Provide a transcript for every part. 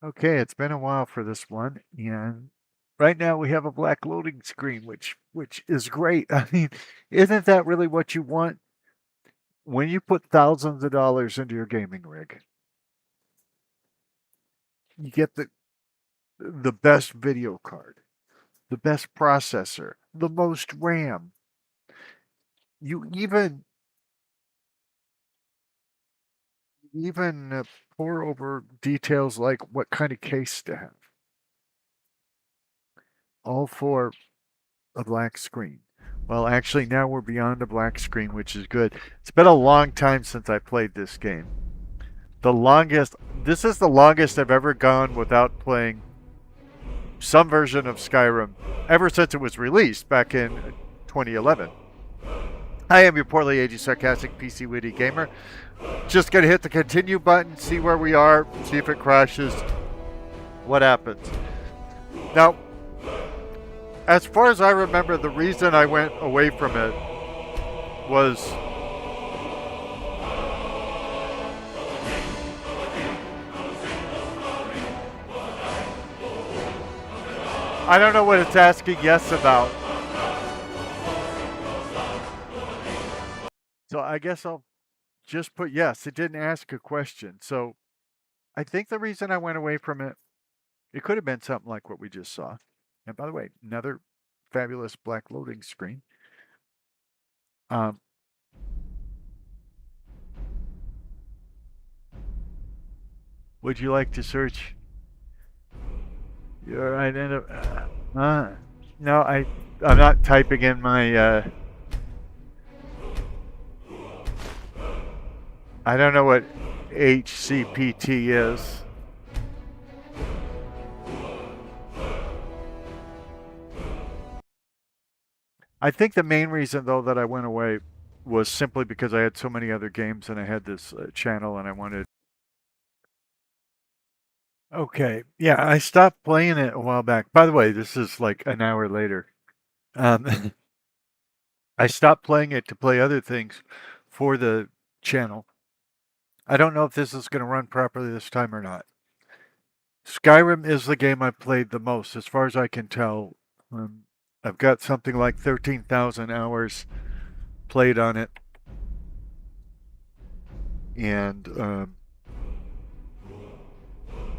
Okay, it's been a while for this one, and right now we have a black loading screen, which is great. I mean, isn't that really what you want when you put thousands of dollars into your gaming rig? You get the best video card, the best processor, the most RAM. You even pour over details like what kind of case to have, all for a black screen. Well, actually, now we're beyond a black screen, which is good. It's been a long time since I played this game. The longest, this is the longest I've ever gone without playing some version of Skyrim ever since it was released back in 2011. I am your poorly aged, sarcastic, PC witty gamer. Just gonna hit the continue button, see where we are, see if it crashes, what happens. Now, as far as I remember, the reason I went away from it was I don't know what it's asking yes about. So I guess I'll just put yes. It didn't ask a question. So I think the reason I went away from it, it could have been something like what we just saw. And by the way, another fabulous black loading screen. Um, would you like to search your identity? No, I'm not typing in my. I don't know what HCPT is. I think the main reason, though, that I went away was simply because I had so many other games and I had this channel and I wanted. Okay, yeah, I stopped playing it a while back. By the way, this is like an hour later. Um, I stopped playing it to play other things for the channel. I don't know if this is going to run properly this time or not. Skyrim is the game I've played the most, as far as I can tell. I've got something like 13,000 hours played on it. And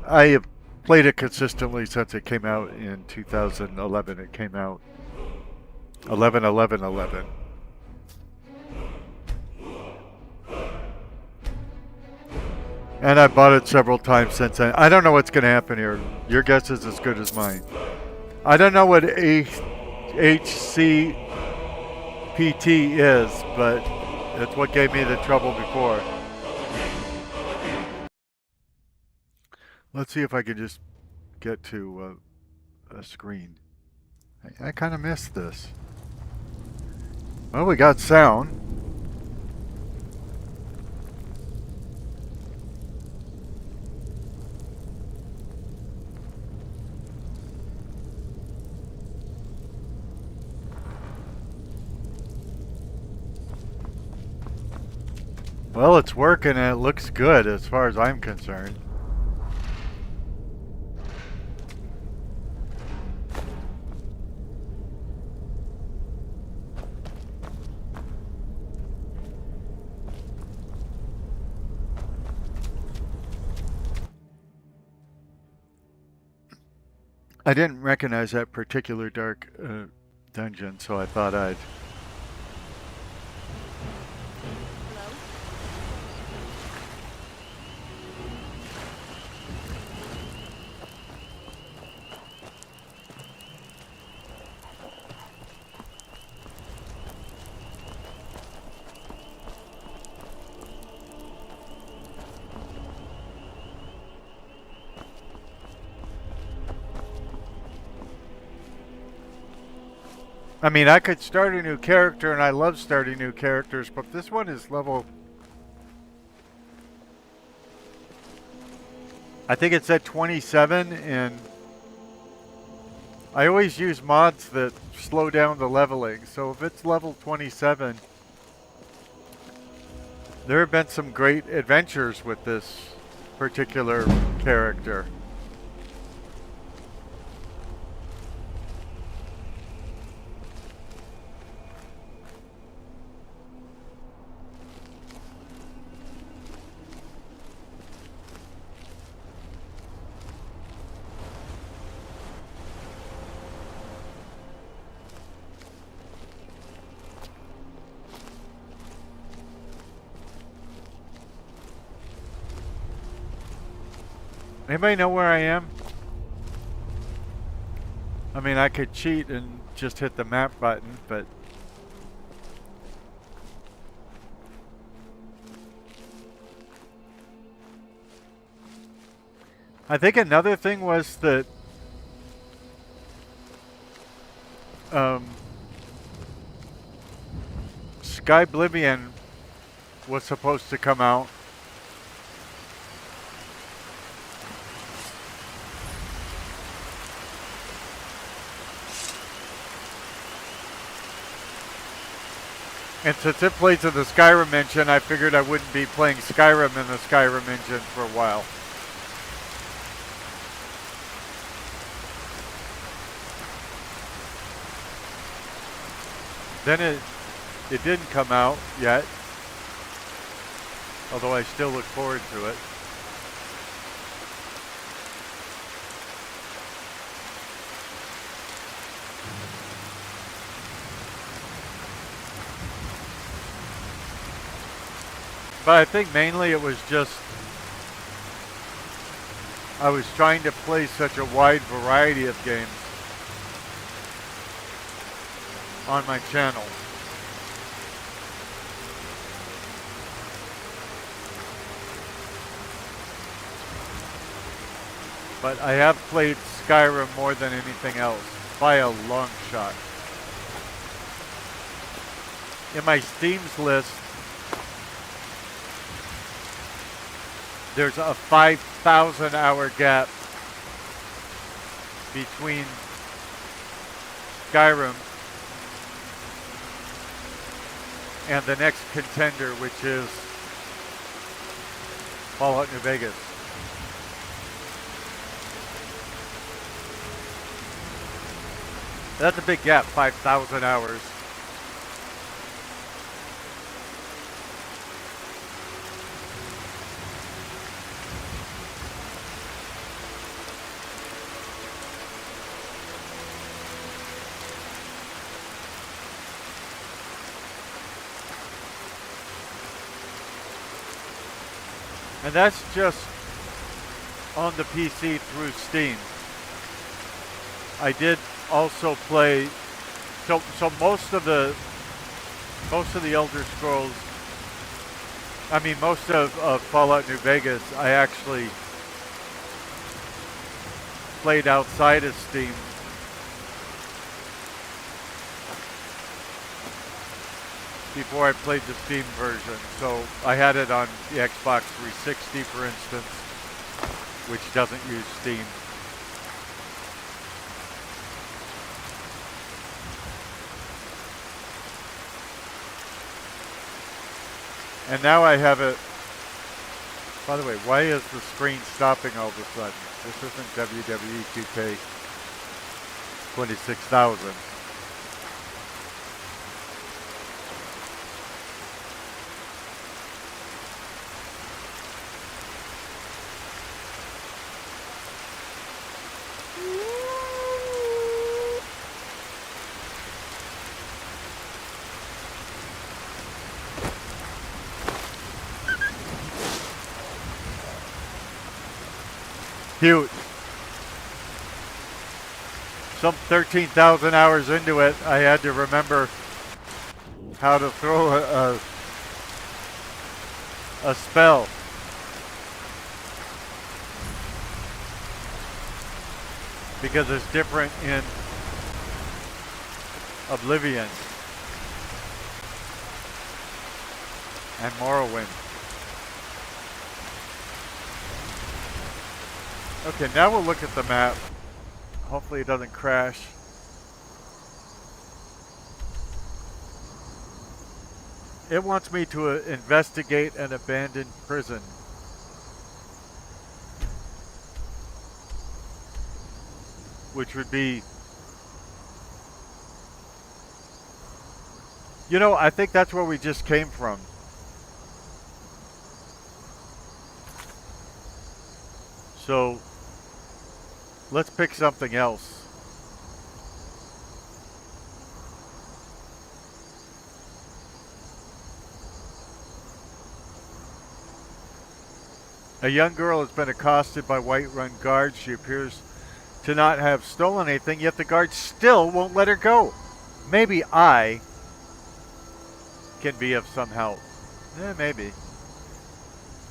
I have played it consistently since it came out in 2011. It came out 11 11 11. And I bought it several times since then. I don't know what's going to happen here. Your guess is as good as mine. I don't know what HCPT is, but it's what gave me the trouble before. Let's see if I can just get to a screen. I kind of missed this. Well, we got sound. Well, it's working and it looks good as far as I'm concerned. I didn't recognize that particular dark dungeon, so I thought I'd. I mean, I could start a new character, and I love starting new characters, but this one is level. I think it's at 27, and I always use mods that slow down the leveling. So if it's level 27, there have been some great adventures with this particular character. Anybody know where I am? I mean, I could cheat and just hit the map button, but... I think another thing was that... Skyblivion was supposed to come out. And since it plays in the Skyrim engine, I figured I wouldn't be playing Skyrim in the Skyrim engine for a while. Then it didn't come out yet, although I still look forward to it. But I think mainly it was just I was trying to play such a wide variety of games on my channel. But I have played Skyrim more than anything else, by a long shot. In my Steam's list, there's a 5,000 hour gap between Skyrim and the next contender, which is Fallout New Vegas. That's a big gap, 5,000 hours. And that's just on the PC through Steam. I did also play, so most of the Elder Scrolls, I mean most of Fallout New Vegas, I actually played outside of Steam. Before I played the Steam version. So I had it on the Xbox 360, for instance, which doesn't use Steam. And now I have it. By the way, why is the screen stopping all of a sudden? This isn't WWE 2K 26,000. Cute. Some 13,000 hours into it, I had to remember how to throw a spell. Because it's different in Oblivion and Morrowind. Okay, now we'll look at the map. Hopefully it doesn't crash. It wants me to investigate an abandoned prison. Which would be... You know, I think that's where we just came from. So... let's pick something else. A young girl has been accosted by Whiterun guards. She appears to not have stolen anything, yet the guards still won't let her go. Maybe I can be of some help. Maybe.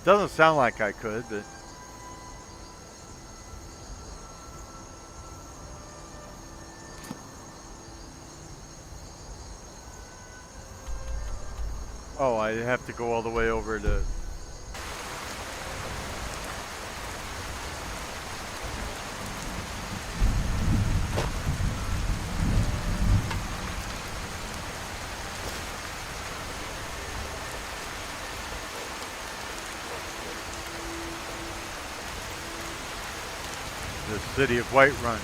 Doesn't sound like I could, but... Oh, I have to go all the way over to... the city of Whiterun.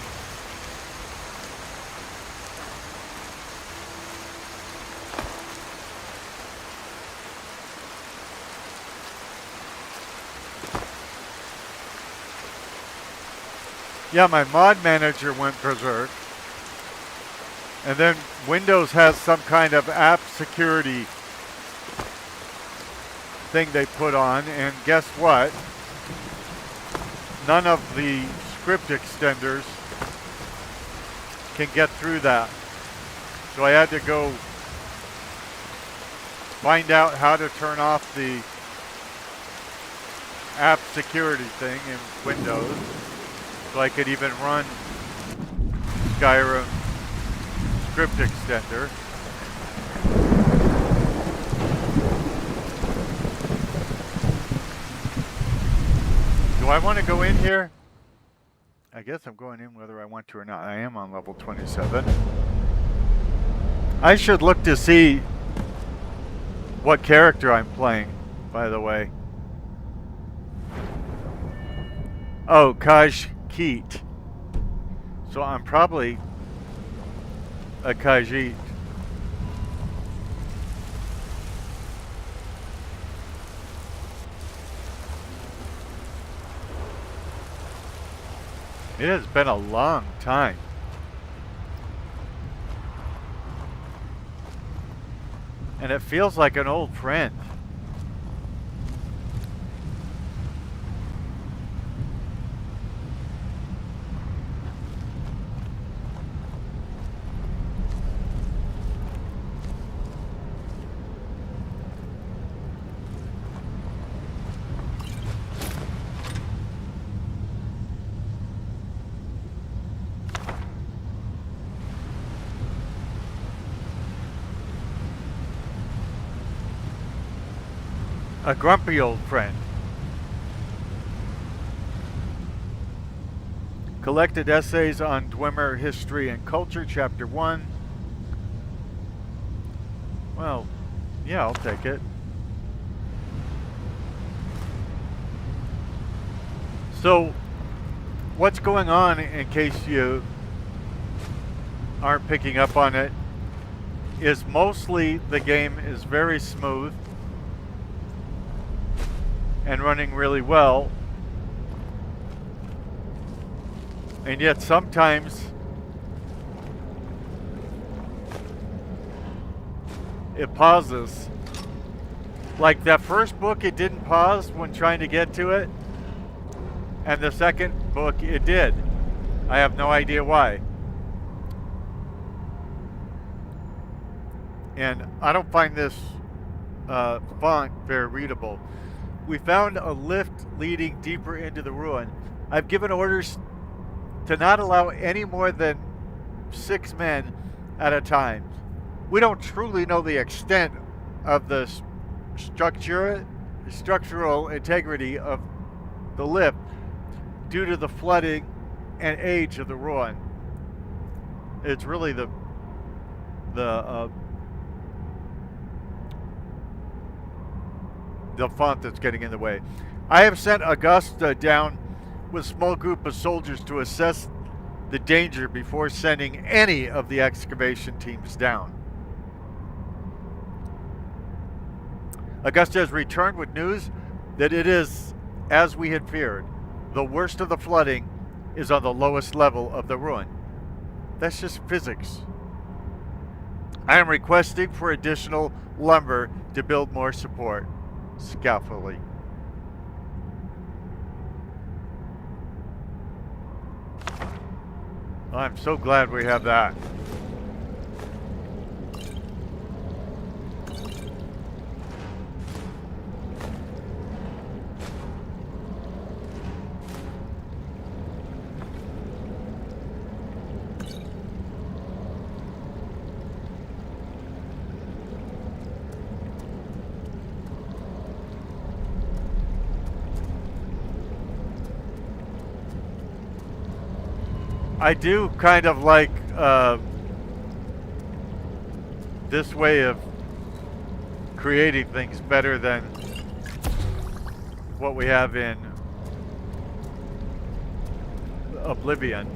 Yeah, my mod manager went berserk. And then Windows has some kind of app security thing they put on, and guess what? None of the script extenders can get through that. So I had to go find out how to turn off the app security thing in Windows so I could even run Skyrim script extender. Do I want to go in here? I guess I'm going in whether I want to or not. I am on level 27. I should look to see what character I'm playing, by the way. Oh, Khajiit. So I'm probably a Khajiit. It has been a long time. And it feels like an old friend. A grumpy old friend. Collected essays on Dwemer history and culture, chapter 1. Well, yeah, I'll take it. So, what's going on, in case you aren't picking up on it, is mostly the game is very smooth and running really well, and yet sometimes it pauses. Like that first book, it didn't pause when trying to get to it, and the second book it did. I have no idea why. And I don't find this font very readable. We found a lift leading deeper into the ruin. I've given orders to not allow any more than 6 men at a time. We don't truly know the extent of the structural integrity of the lift due to the flooding and age of the ruin. It's really the font that's getting in the way. I have sent Augusta down with a small group of soldiers to assess the danger before sending any of the excavation teams down. Augusta has returned with news that it is, as we had feared, the worst of the flooding is on the lowest level of the ruin. That's just physics. I am requesting for additional lumber to build more support. Scaffolding. I'm so glad we have that. I do kind of like this way of creating things better than what we have in Oblivion.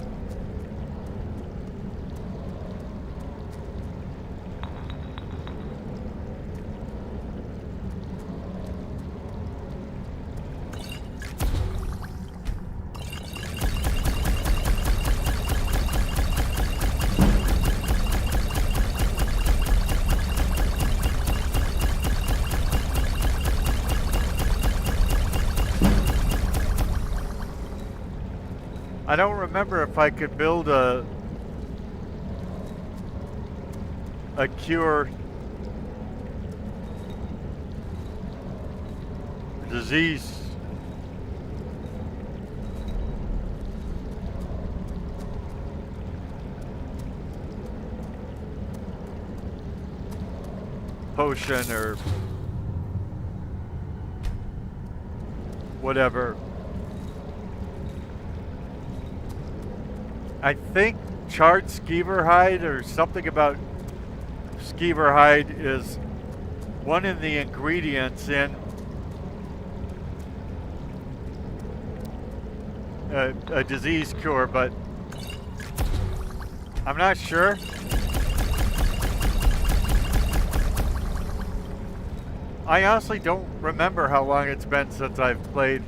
I don't remember if I could build a cure disease potion or whatever. I think charred skeever hide or something about skeever hide is one of the ingredients in a disease cure, but I'm not sure. I honestly don't remember how long it's been since I've played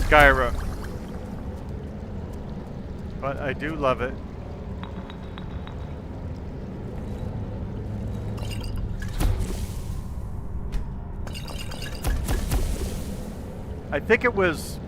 Skyrim. But I do love it. I think it was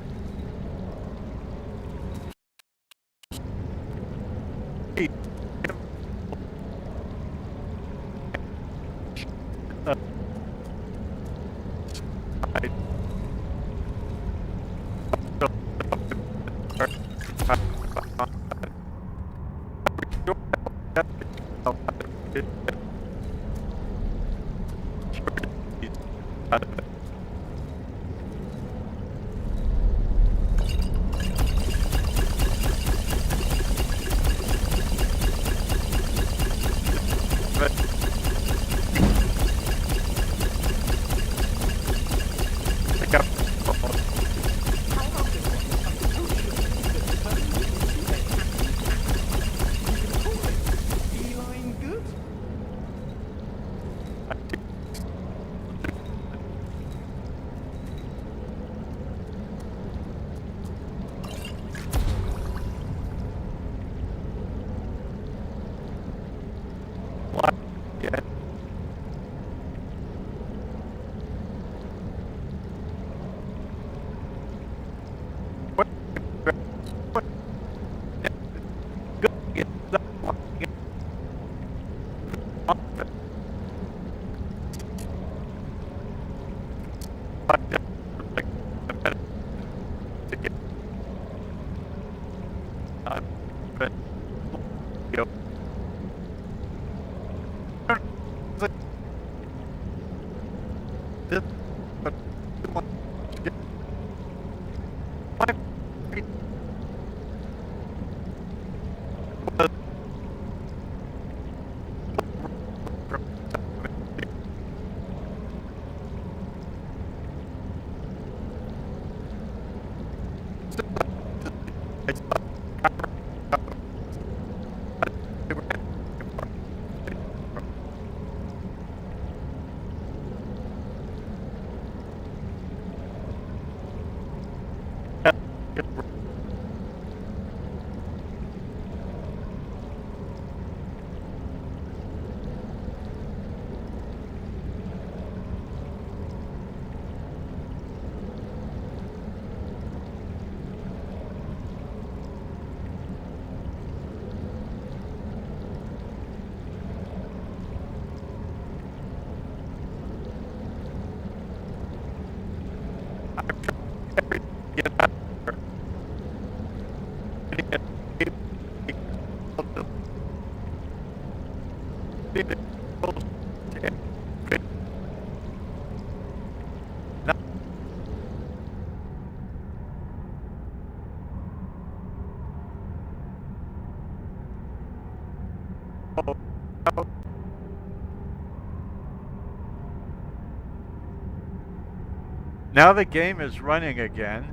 Now the game is running again.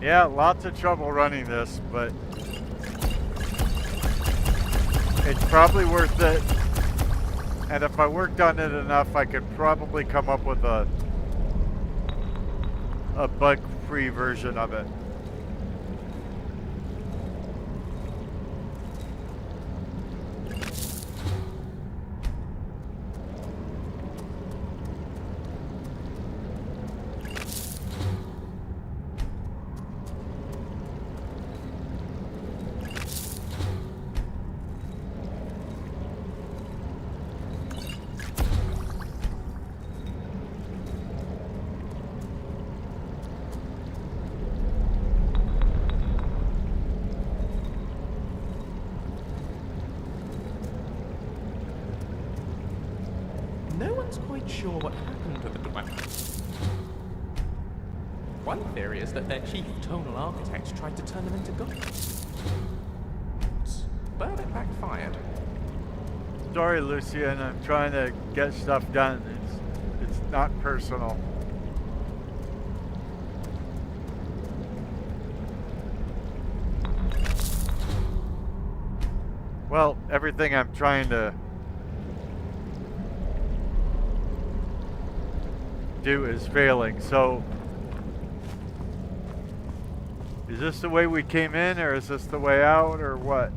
Yeah, lots of trouble running this, but it's probably worth it. And if I worked on it enough, I could probably come up with a bug-free version of it. No one's quite sure what happened to the dweller. One theory is that their chief tonal architect tried to turn them into gods. But it backfired. Sorry, Lucian, I'm trying to get stuff done. It's not personal. Well, everything I'm trying to do is failing, so is this the way we came in, or is this the way out, or what?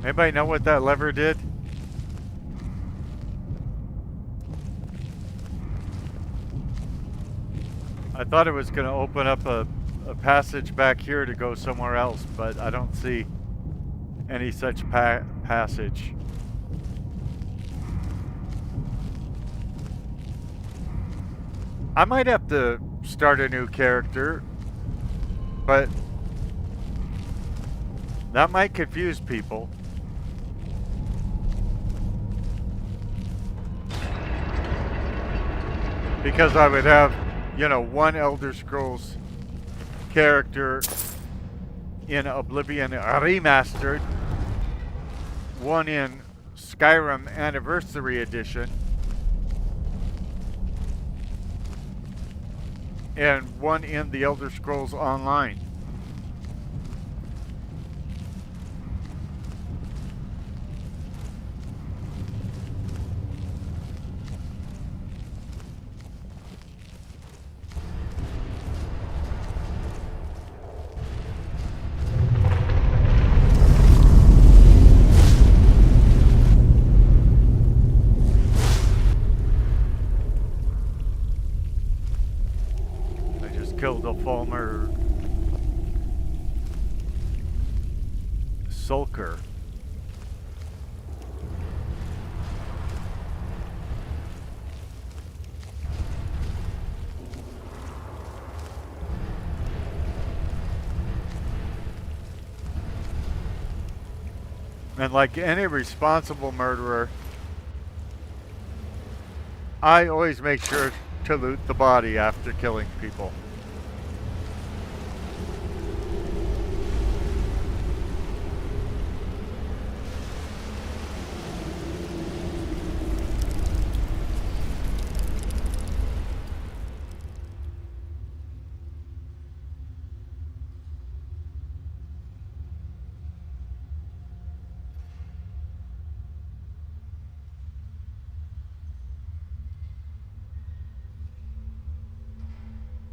Anybody know what that lever did? I thought it was going to open up a passage back here to go somewhere else, but I don't see any such passage. I might have to start a new character, but that might confuse people. Because I would have, you know, one Elder Scrolls character in Oblivion Remastered, one in Skyrim Anniversary Edition, and one in the Elder Scrolls Online. Killed a former sulker. And like any responsible murderer, I always make sure to loot the body after killing people.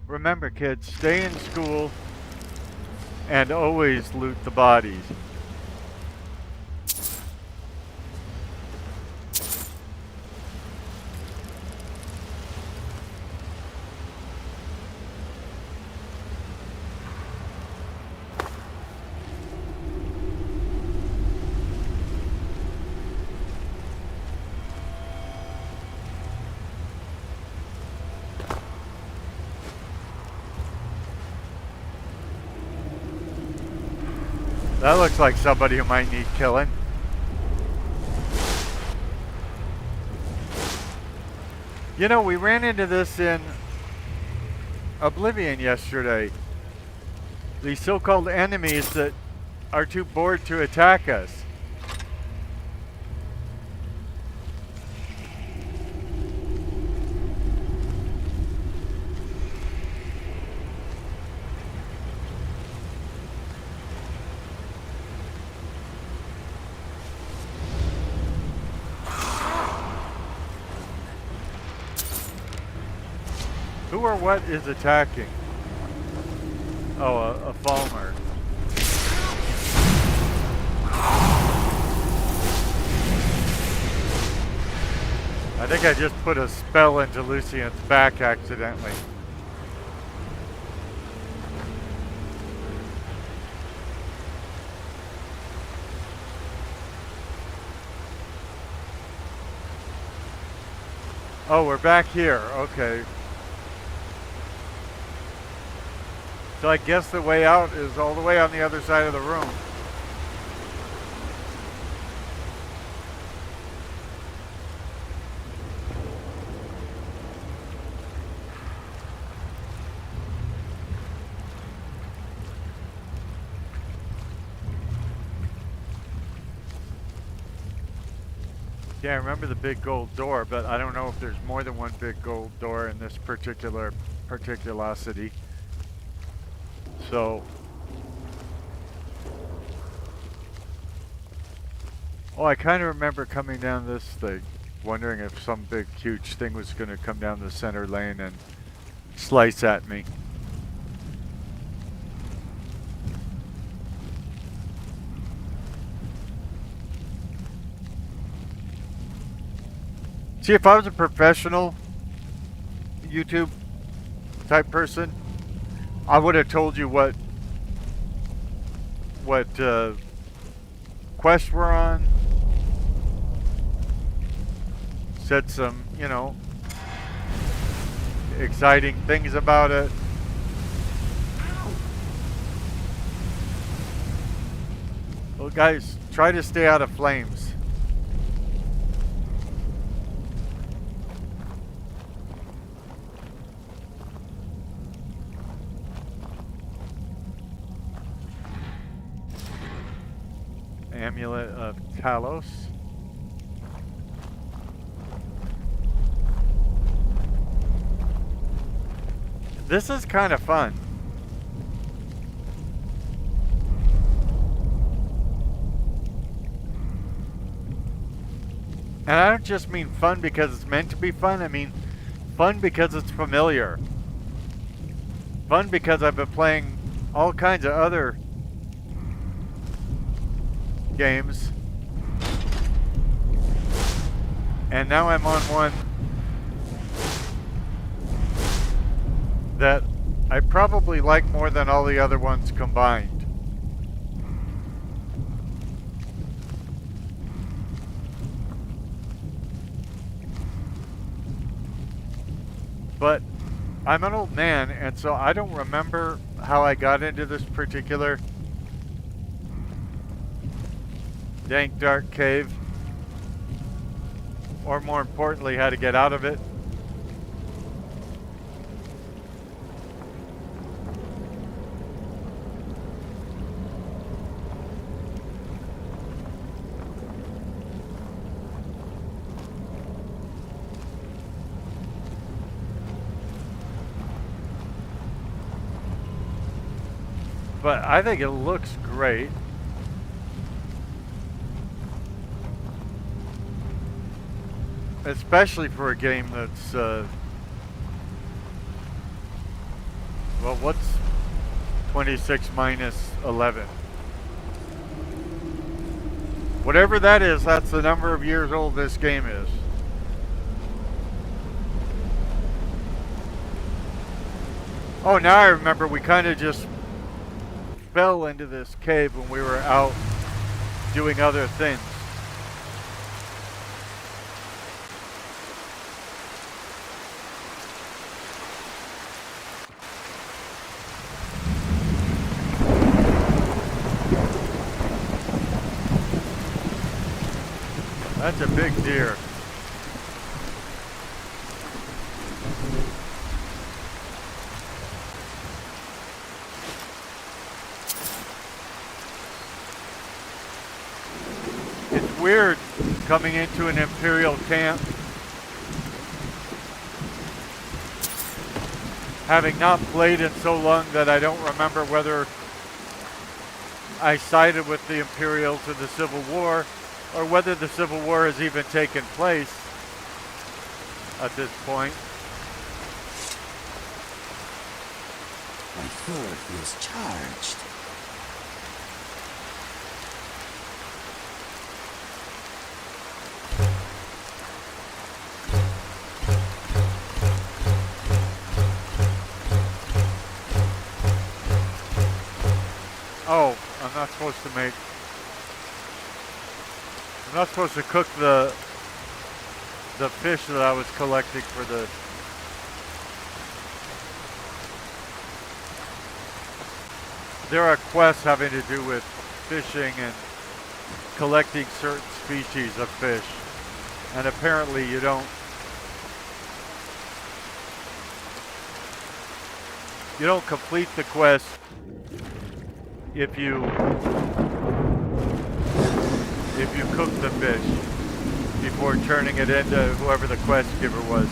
Remember, kids, stay in school and always loot the bodies. That looks like somebody who might need killing. You know, we ran into this in Oblivion yesterday. These so-called enemies that are too bored to attack us. Who or what is attacking? Oh, a Falmer. I think I just put a spell into Lucian's back accidentally. Oh, we're back here. Okay. So I guess the way out is all the way on the other side of the room. Yeah, I remember the big gold door, but I don't know if there's more than one big gold door in this particular particulosity. So, oh, I kind of remember coming down this thing, wondering if some big, huge thing was going to come down the center lane and slice at me. See, if I was a professional YouTube type person, I would have told you what quest we're on. Said some, you know, exciting things about it. Well, guys, try to stay out of flames. Amulet of Talos. This is kind of fun. And I don't just mean fun because it's meant to be fun. I mean fun because it's familiar. Fun because I've been playing all kinds of other games, and now I'm on one that I probably like more than all the other ones combined. But I'm an old man, and so I don't remember how I got into this particular dank dark cave, or more importantly, how to get out of it. But I think it looks great. Especially for a game that's, well, what's 26 minus 11? Whatever that is, that's the number of years old this game is. Oh, now I remember we kind of just fell into this cave when we were out doing other things. That's a big deer. It's weird coming into an Imperial camp, having not played in so long that I don't remember whether I sided with the Imperials in the Civil War or whether the Civil War has even taken place at this point. My sword feels charged. Oh, I'm not supposed to make... I'm not supposed to cook the fish that I was collecting for the... There are quests having to do with fishing and collecting certain species of fish. And apparently you don't complete the quest if you cook the fish before turning it into whoever the quest giver was.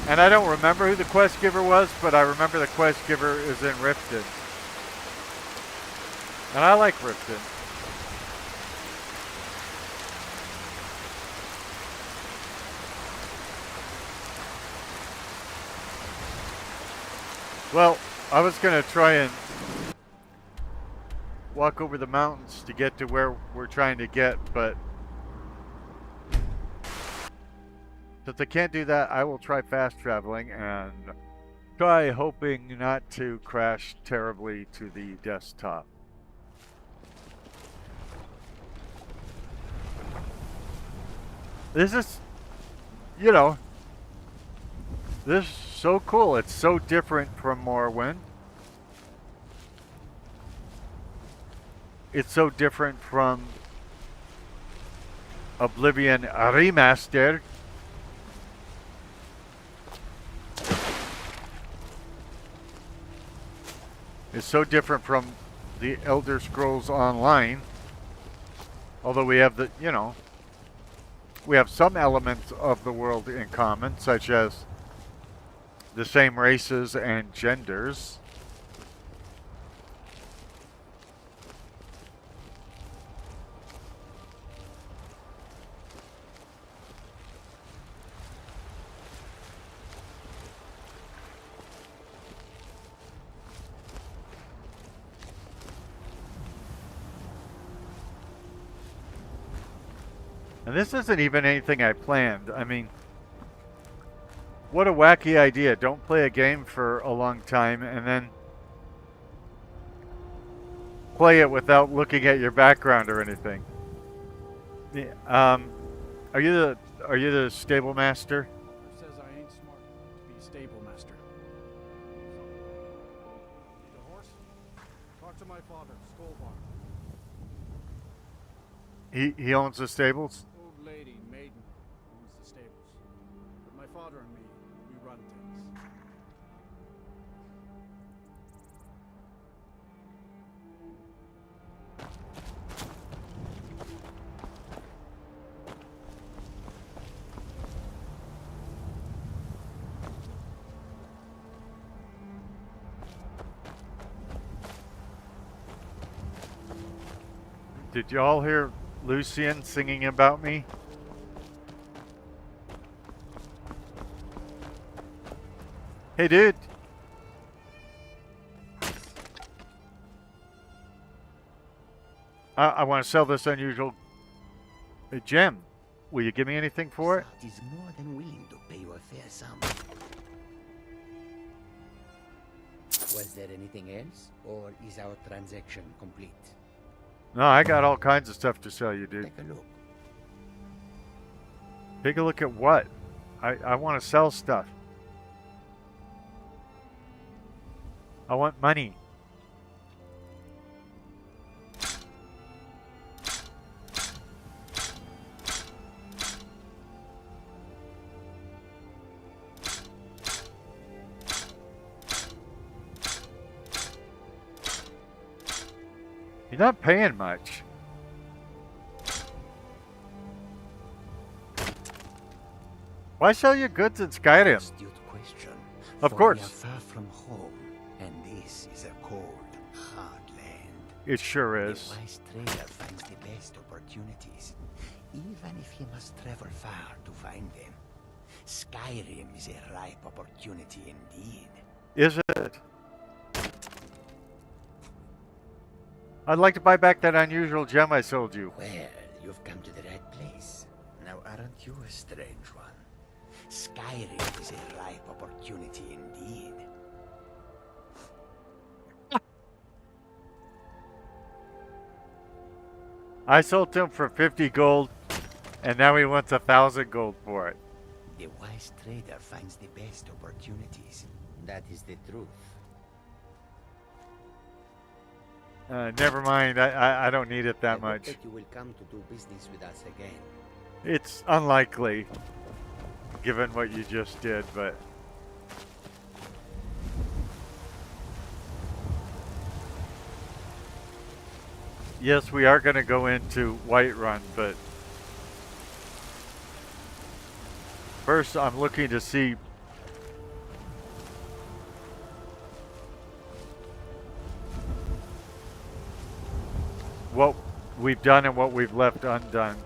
And I don't remember who the quest giver was, but I remember the quest giver is in Riften. And I like Riften. Well, I was going to try and walk over the mountains to get to where we're trying to get, but since I can't do that, I will try fast traveling and try hoping not to crash terribly to the desktop. This is, you know, this is so cool. It's so different from Morrowind. It's so different from Oblivion Remastered. It's so different from the Elder Scrolls Online. Although we have the, you know, we have some elements of the world in common, such as the same races and genders. And this isn't even anything I planned. I mean, what a wacky idea. Don't play a game for a long time and then play it without looking at your background or anything. Are you the stable master? Says I ain't smart to be stable master. Need a horse? Talk to my father, Skullbar. He owns the stables? Old lady, maiden, owns the stables. But my father and me, we run things. Did y'all hear Lucian singing about me? Hey, dude. I want to sell this unusual gem. Will you give me anything for it? It is more than willing to pay you a fair sum. Was there anything else, or is our transaction complete? No, I got all kinds of stuff to sell you, dude. Take a look. Take a look at what? I want to sell stuff. I want money. You're not paying much. Why sell your goods in Skyrim? Astute question. Of For course. we are far from home, and this is a cold, hard land. It sure The is. wise trader finds the best opportunities, even if he must travel far to find them. Skyrim is a ripe opportunity indeed. Is it? I'd like to buy back that unusual gem I sold you. Well, you've come to the right place. Now, aren't you a strange one? Skyrim is a ripe opportunity indeed. I sold him for 50 gold, and now he wants 1,000 gold for it. The wise trader finds the best opportunities. That is the truth. Never mind. I don't need it I that hope much. that you will come to do business with us again. It's unlikely, given what you just did, but... Yes, we are going to go into Whiterun, but... First, I'm looking to see... what we've done and what we've left undone.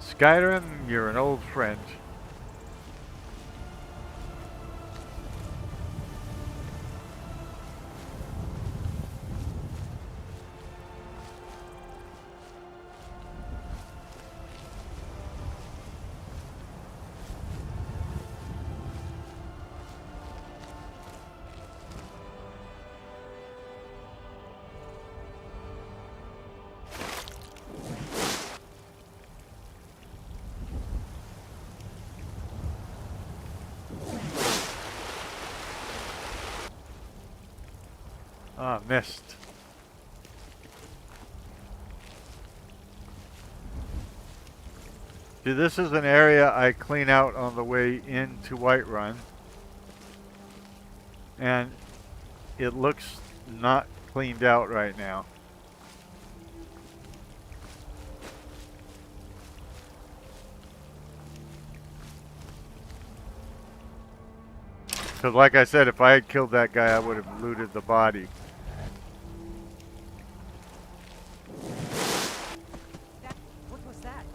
Skyrim, you're an old friend. Ah, missed. See, this is an area I clean out on the way into Whiterun. And it looks not cleaned out right now. Because like I said, if I had killed that guy, I would have looted the body. What was that?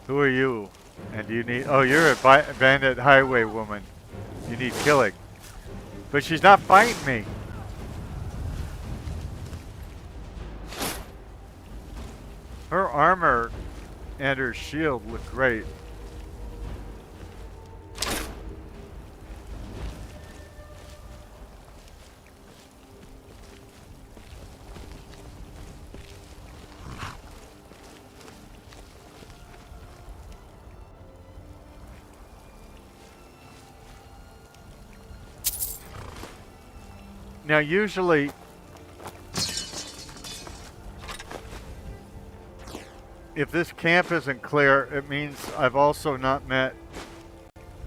Who are you? And do you need... Oh, you're a bandit highway woman. You need killing. But she's not fighting me. Her armor and her shield look great. Now, usually, if this camp isn't clear, it means I've also not met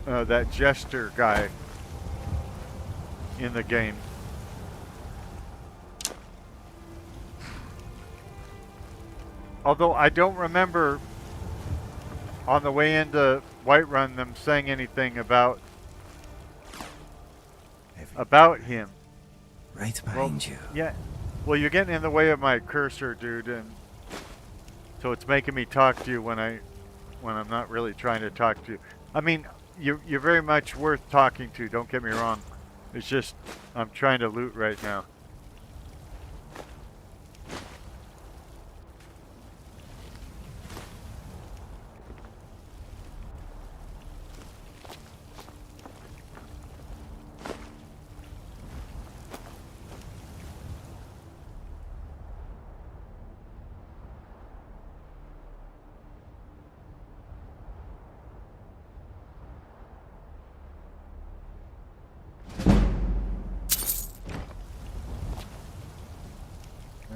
that jester guy in the game. Although I don't remember on the way into Whiterun them saying anything about him. Right Well, behind you. yeah. Well, you're getting in the way of my cursor, dude, and so it's making me talk to you when I'm not really trying to talk to you. I mean, you're very much worth talking to. Don't get me wrong. It's just I'm trying to loot right now.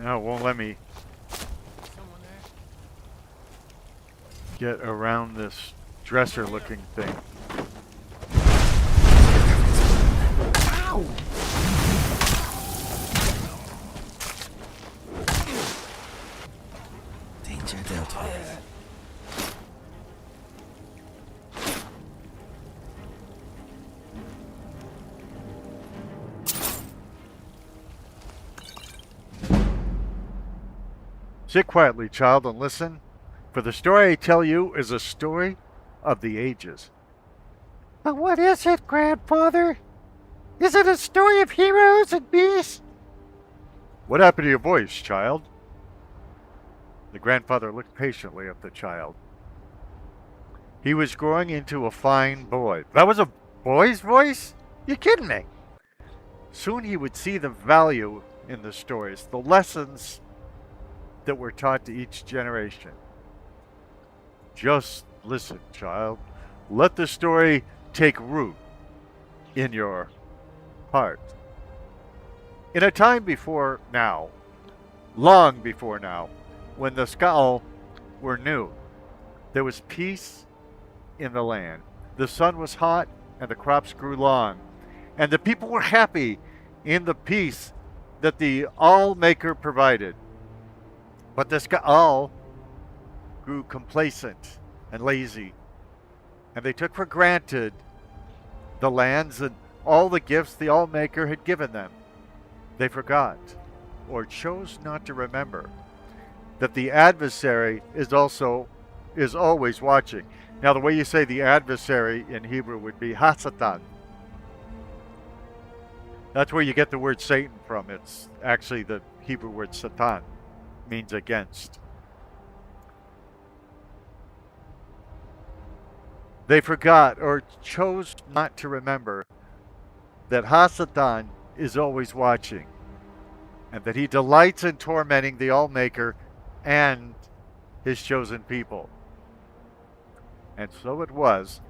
No, it won't let me Someone there? get around this dresser-looking thing. Danger dealt with. Sit quietly, child, and listen, for the story I tell you is a story of the ages. But what is it, grandfather? Is it a story of heroes and beasts? What happened to your voice, child? The grandfather looked patiently at the child. He was growing into a fine boy. That was a boy's voice? You kidding me? Soon he would see the value in the stories, the lessons that were taught to each generation. Just listen, child. Let the story take root in your heart. In a time before now, long before now, when the Skal were new, there was peace in the land. The sun was hot and the crops grew long, and the people were happy in the peace that the All-Maker provided. But the Skal grew complacent and lazy, and they took for granted the lands and all the gifts the All-Maker had given them. They forgot, or chose not to remember, that the adversary is always watching. Now, the way you say the adversary in Hebrew would be Hasatan. That's where you get the word Satan from. It's actually the Hebrew word Satan, means against. They forgot or chose not to remember that Hasatan is always watching, and that he delights in tormenting the All-Maker and his chosen people. And so it was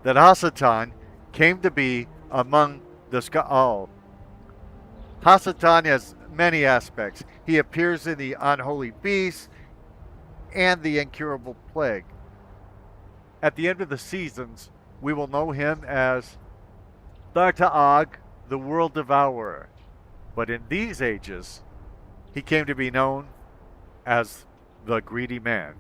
that Hasatan came to be among the Skal. Hasatan has many aspects. He appears in the unholy beast and the incurable plague. At the end of the seasons, we will know him as Thartaag, the world devourer. But in these ages, he came to be known as the greedy man.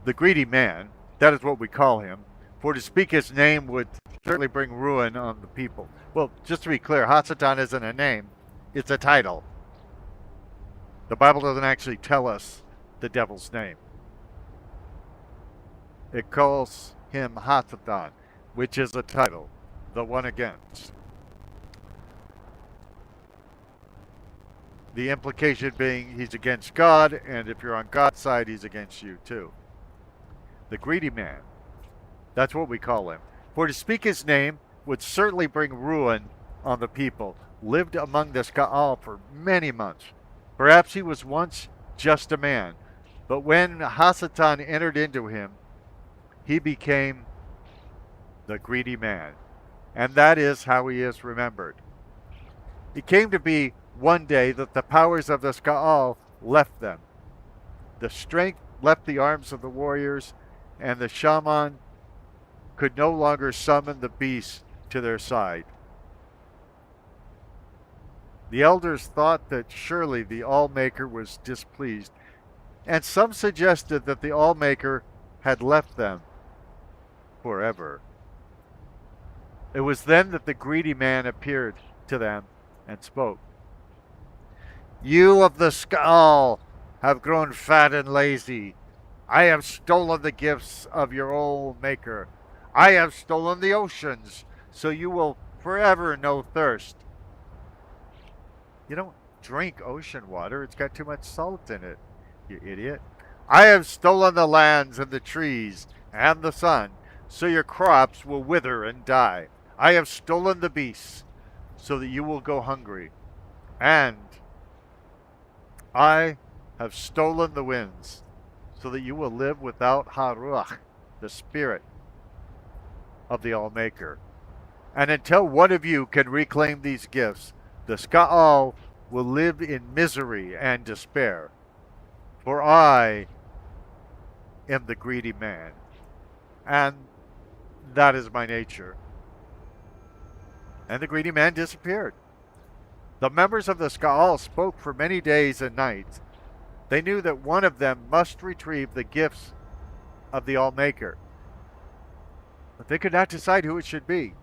The greedy man, that is what we call him, for to speak his name would certainly bring ruin on the people. Well, just to be clear, Hasatan isn't a name, it's a title. The Bible doesn't actually tell us the devil's name. It calls him Hasatan, which is a title, the one against. The implication being he's against God, and if you're on God's side, he's against you too. The greedy man, that's what we call him. For to speak his name would certainly bring ruin on the people. Lived among the Skal for many months. Perhaps he was once just a man, but when Hasatan entered into him, he became the greedy man. And that is how he is remembered. It came to be one day that the powers of the Skal left them. The strength left the arms of the warriors, and the shaman could no longer summon the beast to their side. The elders thought that surely the All-Maker was displeased, and some suggested that the All-Maker had left them forever. It was then that the greedy man appeared to them and spoke. You of the Skal have grown fat and lazy. I have stolen the gifts of your All-Maker. I have stolen the oceans, so you will forever know thirst. You don't drink ocean water. It's got too much salt in it, you idiot. I have stolen the lands and the trees and the sun, so your crops will wither and die. I have stolen the beasts, so that you will go hungry. And I have stolen the winds, so that you will live without Haruach, the spirit of the All-Maker. And until one of you can reclaim these gifts, the Skal will live in misery and despair. For I am the greedy man, and that is my nature. And the greedy man disappeared. The members of the Skaal spoke for many days and nights. They knew that one of them must retrieve the gifts of the Allmaker, but they could not decide who it should be.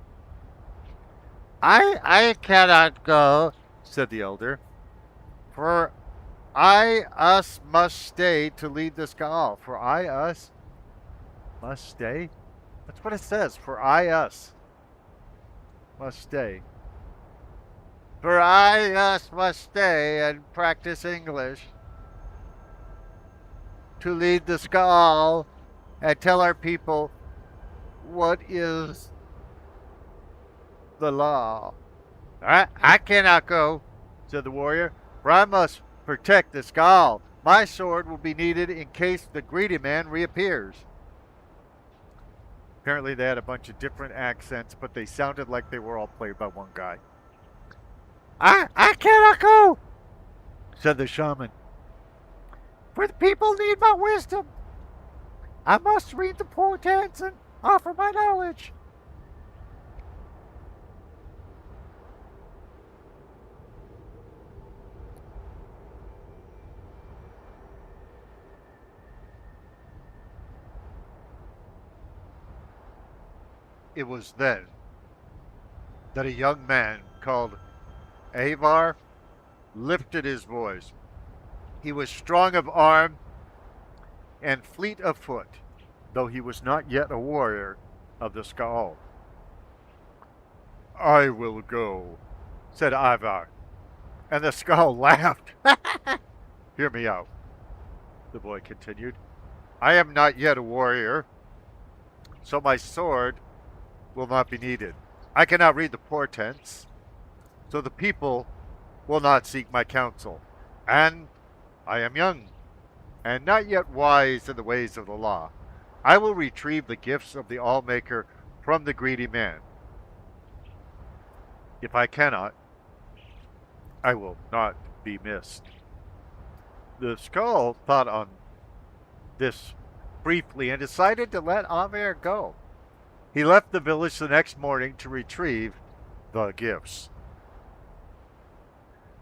I cannot go, Said the elder, for us must stay to lead the Skaal. For us must stay? That's what it says. For us must stay. for us must stay and practice English to lead the Skaal and tell our people what is the law. I cannot go, Said the warrior, for I must protect the Skaal. My sword will be needed in case the greedy man reappears. Apparently they had a bunch of different accents, but they sounded like they were all played by one guy. I cannot go, Said the shaman. for the people need my wisdom. I must read the portents and offer my knowledge. It was then that a young man called Avar lifted his voice. He was strong of arm and fleet of foot, though he was not yet a warrior of the Skaal. I will go, said Ivar, and the Skaal laughed. Hear me out, the boy continued. I am not yet a warrior, so my sword will not be needed. I cannot read the portents, so the people will not seek my counsel. And I am young, and not yet wise in the ways of the law. I will retrieve the gifts of the Allmaker from the greedy man. If I cannot, I will not be missed. The Skull thought on this briefly and decided to let Avar go. He left the village the next morning to retrieve the gifts.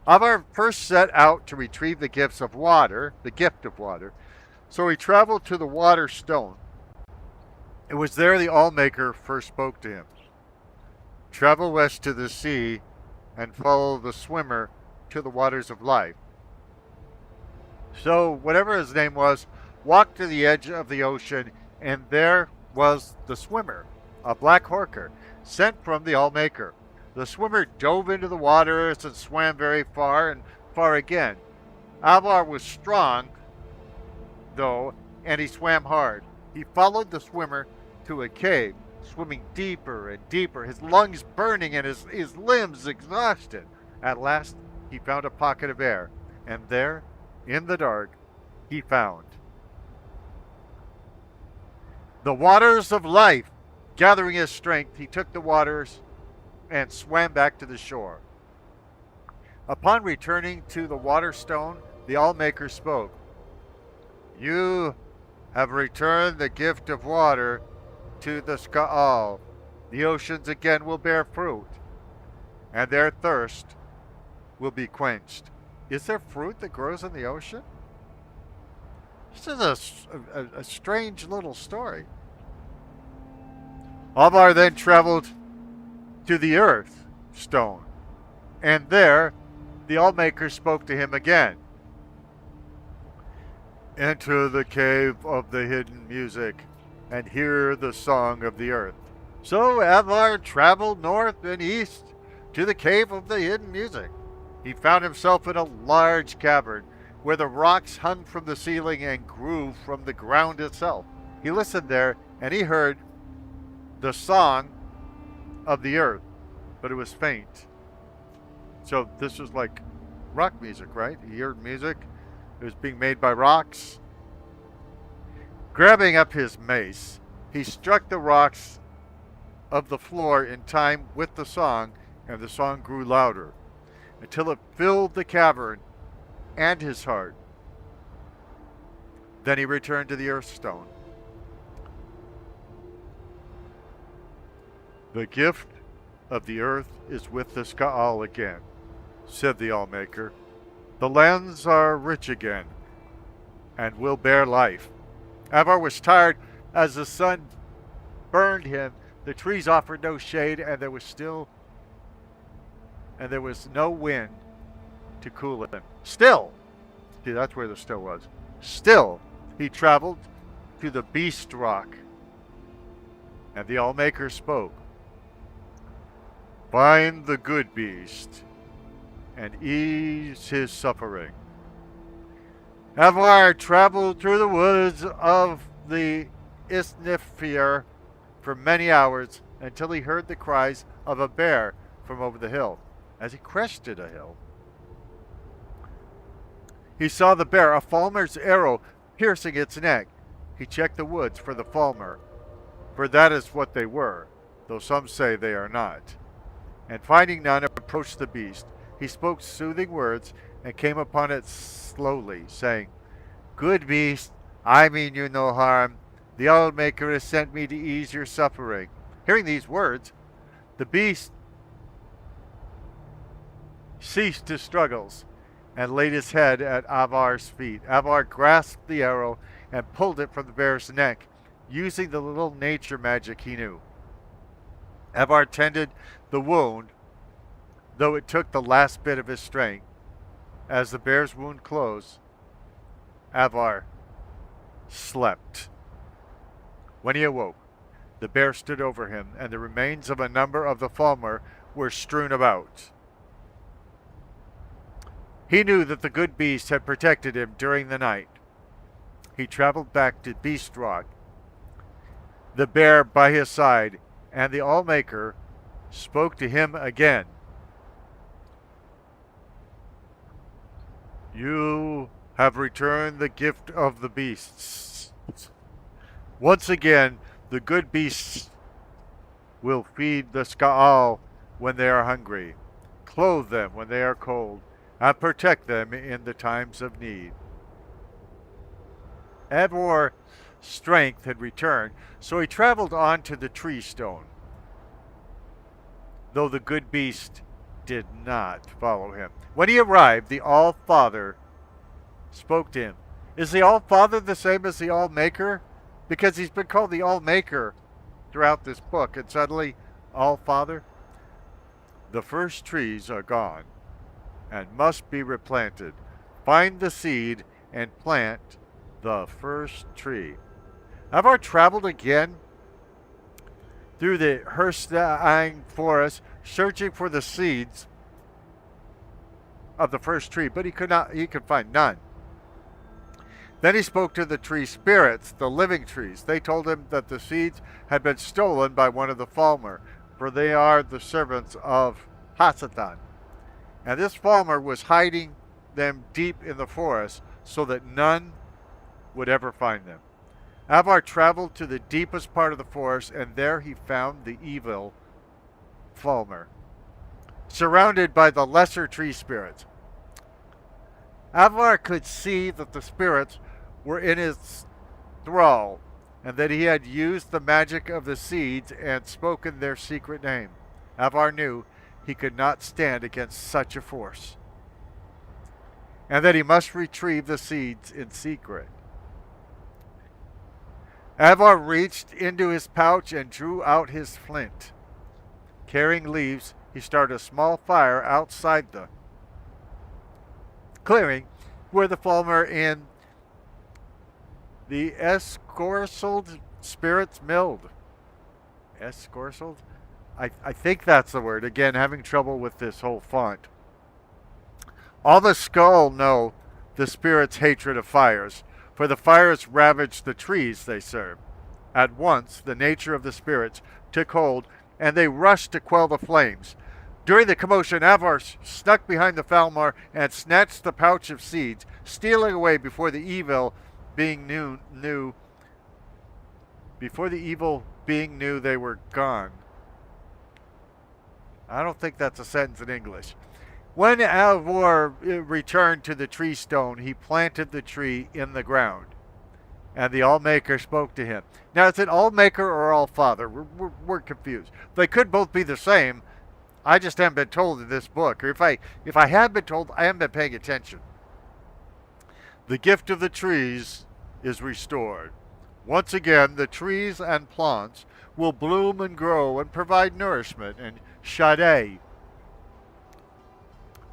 Avar first set out to retrieve the gifts of water, the gift of water, so he traveled to the water stone. It was there the Allmaker first spoke to him. Travel west to the sea and follow the swimmer to the waters of life. So, whatever his name was, walked to the edge of the ocean, and there was the swimmer, a black horker, sent from the Allmaker. The swimmer dove into the waters and swam very far and far again. Avar was strong, though, and he swam hard. He followed the swimmer to a cave, swimming deeper and deeper, his lungs burning and his limbs exhausted. At last, he found a pocket of air, and there, in the dark, he found the waters of life. Gathering his strength, he took the waters and swam back to the shore. Upon returning to the water stone, the Allmaker spoke. You have returned the gift of water to the Skaal. The oceans again will bear fruit, and their thirst will be quenched. Is there fruit that grows in the ocean? This is a strange little story. Avar then traveled to the earth stone, and there the Allmaker spoke to him again. Enter the cave of the hidden music and hear the song of the earth. So Avar traveled north and east to the cave of the hidden music. He found himself in a large cavern where the rocks hung from the ceiling and grew from the ground itself. He listened there and he heard the song of the earth, but it was faint. So this was like rock music, right? He heard music. It was being made by rocks. Grabbing up his mace, he struck the rocks of the floor in time with the song, and the song grew louder. until it filled the cavern and his heart. Then he returned to the Earthstone. The gift of the earth is with the Skaal again, said the Allmaker. The lands are rich again, and will bear life. Avar was tired as the sun burned him. The trees offered no shade, and there was no wind to cool him. Still, see, that's where the still was. Still, he traveled to the Beast Rock, and the Allmaker spoke. Find the good beast and ease his suffering. Avar traveled through the woods of the Isnifir for many hours until he heard the cries of a bear from over the hill. As he crested a hill, he saw the bear, a Falmer's arrow piercing its neck. He checked the woods for the Falmer, for that is what they were, though some say they are not. And finding none, approached the beast. He spoke soothing words and came upon it slowly, saying, Good beast, I mean you no harm. The Allmaker has sent me to ease your suffering. Hearing these words, the beast ceased his struggles and laid his head at Avar's feet. Avar grasped the arrow and pulled it from the bear's neck, using the little nature magic he knew. Avar tended the wound, though it took the last bit of his strength. As the bear's wound closed, Avar slept. When he awoke, the bear stood over him, and the remains of a number of the Falmer were strewn about. He knew that the good beast had protected him during the night. He traveled back to Beast Rock, the bear by his side, and the Allmaker spoke to him again. You have returned the gift of the beasts. Once again, the good beasts will feed the Skaal when they are hungry, clothe them when they are cold, and protect them in the times of need. Avar's strength had returned, so he traveled on to the tree stone, though the good beast did not follow him. When he arrived, the All-Father spoke to him. Is the All-Father the same as the All-Maker? Because he's been called the All-Maker throughout this book, and suddenly All-Father? The first trees are gone and must be replanted. Find the seed and plant the first tree. Avar traveled again through the Herstein forest, searching for the seeds of the first tree, but he could find none. Then he spoke to the tree spirits, the living trees. They told him that the seeds had been stolen by one of the Falmer, for they are the servants of Hasatan. And this Falmer was hiding them deep in the forest so that none would ever find them. Avar traveled to the deepest part of the forest, and there he found the evil Falmer, surrounded by the lesser tree spirits. Avar could see that the spirits were in his thrall, and that he had used the magic of the seeds and spoken their secret name. Avar knew he could not stand against such a force, and that he must retrieve the seeds in secret. Avar reached into his pouch and drew out his flint. Carrying leaves, he started a small fire outside the clearing where the Falmer and the Escorsold spirits milled. Escorsold? I think that's the word. Again, having trouble with this whole font. All the Skull know the spirits' hatred of fires, for the fires ravaged the trees they serve. At once, the nature of the spirits took hold, and they rushed to quell the flames. During the commotion, Avar snuck behind the Falmar and snatched the pouch of seeds, stealing away before the evil being knew they were gone. I don't think that's a sentence in English. When Alvor returned to the tree stone, he planted the tree in the ground. And the Allmaker spoke to him. Now, is it Allmaker or Allfather? We're confused. They could both be the same. I just haven't been told in this book. Or if I had been told, I haven't been paying attention. The gift of the trees is restored. Once again, the trees and plants will bloom and grow and provide nourishment and shade.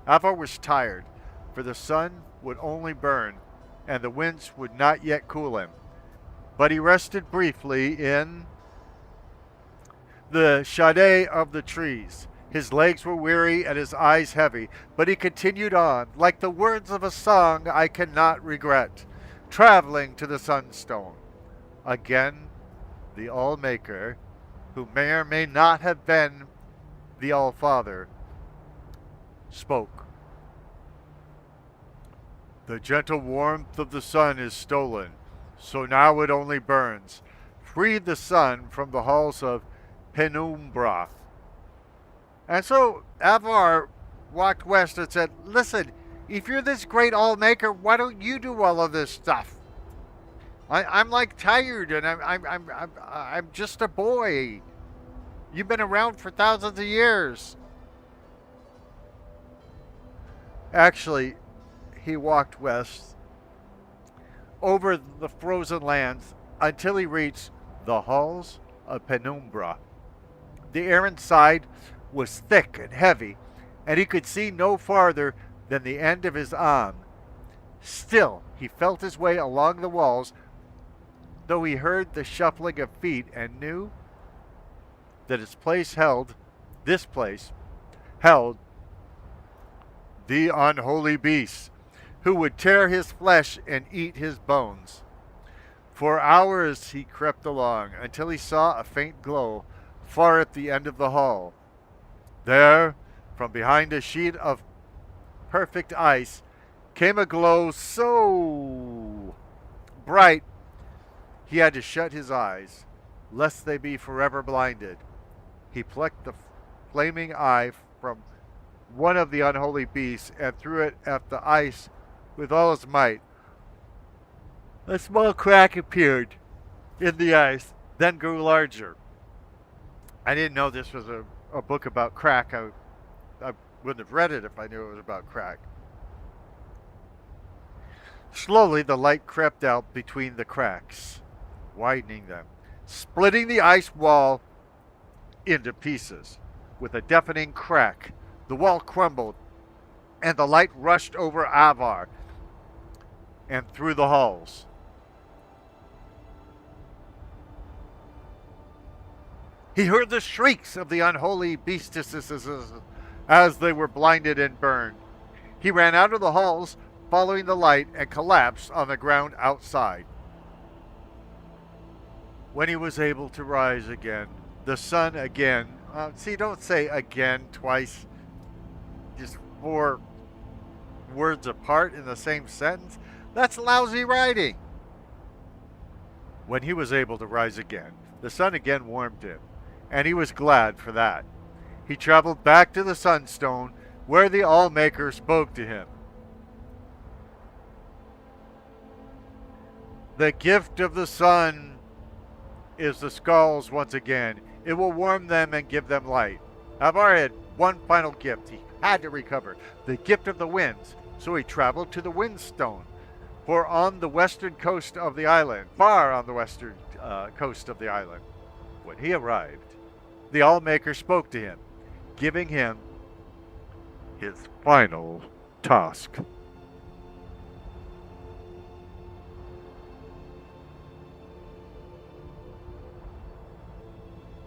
Alvar was tired, for the sun would only burn, and the winds would not yet cool him. But he rested briefly in the shade of the trees. His legs were weary and his eyes heavy, but he continued on, like the words of a song I cannot regret, traveling to the sunstone. Again, the Allmaker, who may or may not have been the Allfather, spoke. The gentle warmth of the sun is stolen, so now it only burns. Free the sun from the halls of penumbra. And so Alvar walked west and said, listen, if you're this great Allmaker, why don't you do all of this stuff? I'm like tired, and I'm just a boy. You've been around for thousands of years. Actually, he walked west over the frozen lands until he reached the halls of Penumbra. The air inside was thick and heavy, and he could see no farther than the end of his arm. Still, he felt his way along the walls, though he heard the shuffling of feet and knew that this place held the unholy beast, who would tear his flesh and eat his bones. For hours he crept along, until he saw a faint glow far at the end of the hall. There, from behind a sheet of perfect ice, came a glow so bright he had to shut his eyes, lest they be forever blinded. He plucked the flaming eye from one of the unholy beasts and threw it at the ice with all his might. A small crack appeared in the ice, then grew larger. I didn't know this was a book about crack. I wouldn't have read it if I knew it was about crack. Slowly the light crept out between the cracks, widening them, splitting the ice wall into pieces. With a deafening crack, the wall crumbled, and the light rushed over Alvar and through the halls. He heard the shrieks of the unholy beastesses as they were blinded and burned. He ran out of the halls, following the light, and collapsed on the ground outside. When he was able to rise again, the sun again, don't say again twice, just 4 words apart in the same sentence. That's lousy writing. When he was able to rise again, the sun again warmed him, and he was glad for that. He traveled back to the Sunstone, where the Allmaker spoke to him. The gift of the sun is the skulls once again. It will warm them and give them light. Alvar had one final gift he had to recover, the gift of the winds. So he traveled to the Windstone, for on the western coast of the island, far on the western coast of the island. When he arrived, the Allmaker spoke to him, giving him his final task.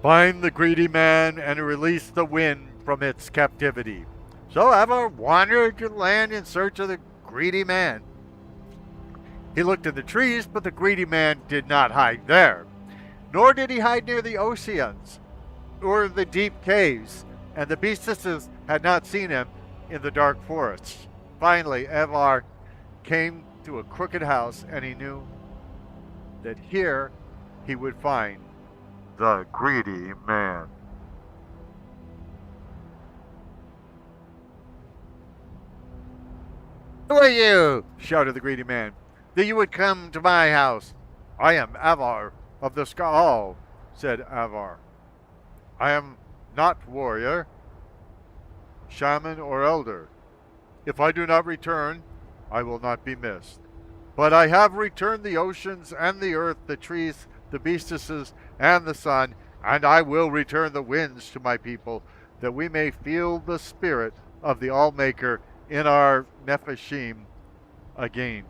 Find the greedy man and release the wind from its captivity. So Alvar wandered to land in search of the greedy man. He looked in the trees, but the greedy man did not hide there. Nor did he hide near the oceans or the deep caves, and the beastesses had not seen him in the dark forests. Finally, Alvar came to a crooked house, and he knew that here he would find the greedy man. Who are you? Shouted the greedy man. That you would come to my house. I am Avar of the Skaal, said Avar. I am not warrior, shaman, or elder. If I do not return, I will not be missed. But I have returned the oceans and the earth, the trees, the beastuses, and the sun, and I will return the winds to my people, that we may feel the spirit of the Allmaker in our Nepheshim again.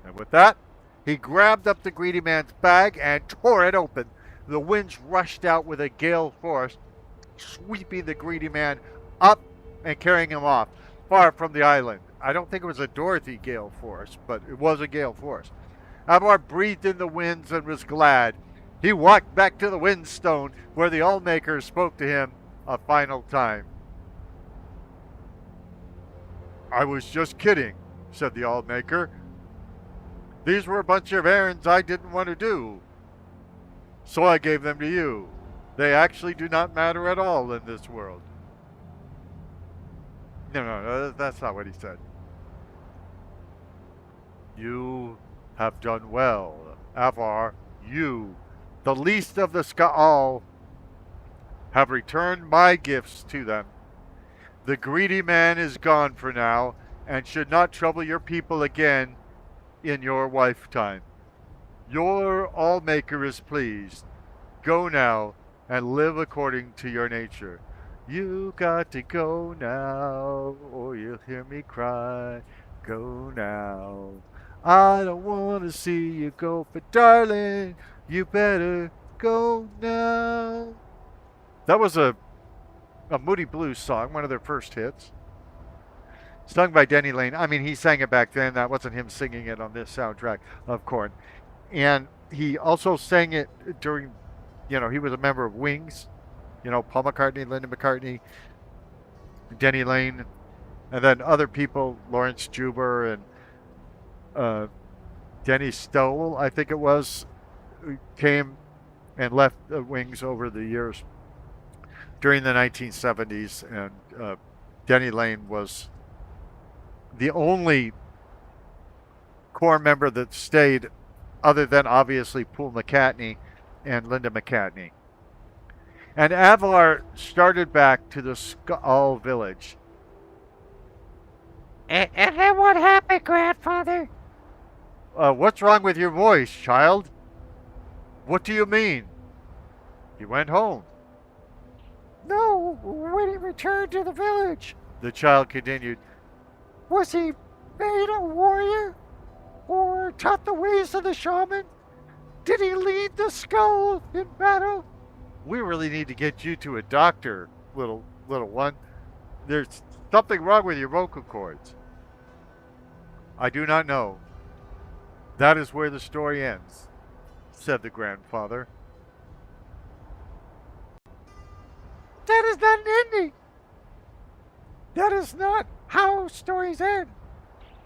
And with that, he grabbed up the greedy man's bag and tore it open. The winds rushed out with a gale force, sweeping the greedy man up and carrying him off, far from the island. I don't think it was a Dorothy gale force, but it was a gale force. Avar breathed in the winds and was glad. He walked back to the windstone, where the Allmaker spoke to him a final time. I was just kidding, said the Allmaker. These were a bunch of errands I didn't want to do, so I gave them to you. They actually do not matter at all in this world. No, that's not what he said. You have done well, Avar. You, the least of the Skaal, have returned my gifts to them. The greedy man is gone for now, and should not trouble your people again in your lifetime. Your Allmaker is pleased. Go now and live according to your nature. You got to go now, or you'll hear me cry. Go now. I don't want to see you go, but darling, you better go now. That was a Moody Blues song, one of their first hits. Sung by Denny Lane. I mean, he sang it back then. That wasn't him singing it on this soundtrack of Korn. And he also sang it during, he was a member of Wings. Paul McCartney, Linda McCartney, Denny Lane, and then other people, Lawrence Juber and Denny Stoll, I think it was, came and left Wings over the years during the 1970s. And Denny Lane was the only core member that stayed, other than obviously Paul McCartney and Linda McCartney. And Avar started back to the Skaal village. And then what happened, Grandfather? What's wrong with your voice, child? What do you mean? He went home. No, when he returned to the village. The child continued. Was he made a warrior? Or taught the ways of the shaman? Did he lead the skull in battle? We really need to get you to a doctor, little one. There's something wrong with your vocal cords. I do not know. That is where the story ends, said the grandfather. That is not an ending. That is not how stories end.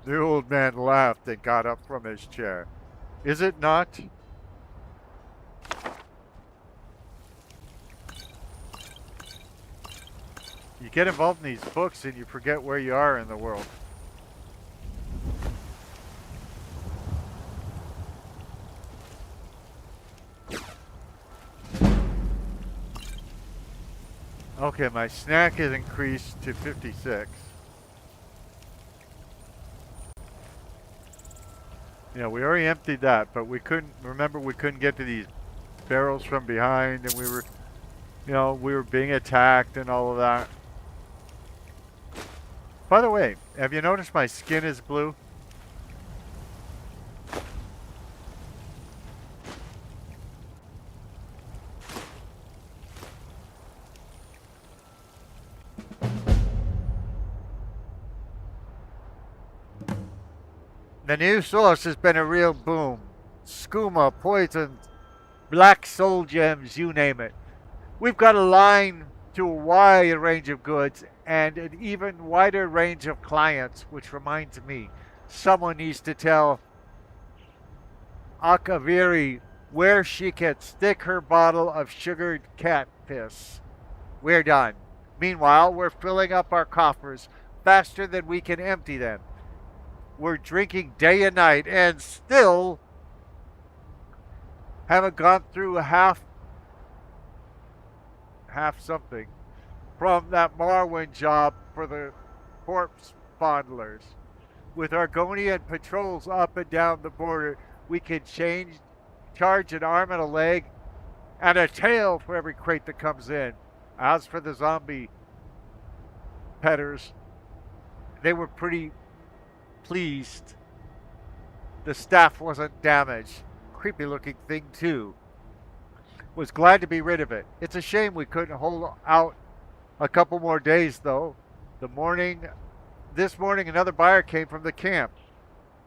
The old man laughed and got up from his chair. Is it not? You get involved in these books and you forget where you are in the world. Okay, my snack is increased to 56. Yeah, we already emptied that, but we couldn't get to these barrels from behind, and we were being attacked and all of that. By the way, have you noticed my skin is blue? The new source has been a real boom. Skooma, poisons, black soul gems, you name it. We've got a line to a wide range of goods and an even wider range of clients, which reminds me, someone needs to tell Akaviri where she can stick her bottle of sugared cat piss. We're done. Meanwhile, we're filling up our coffers faster than we can empty them. We're drinking day and night and still haven't gone through half something from that Marwin job for the corpse fondlers. With Argonian patrols up and down the border, we can charge an arm and a leg and a tail for every crate that comes in. As for the zombie petters, they were pretty pleased. The staff wasn't damaged. Creepy looking thing too. Was glad to be rid of it. It's a shame we couldn't hold out a couple more days though. This morning another buyer came from the camp.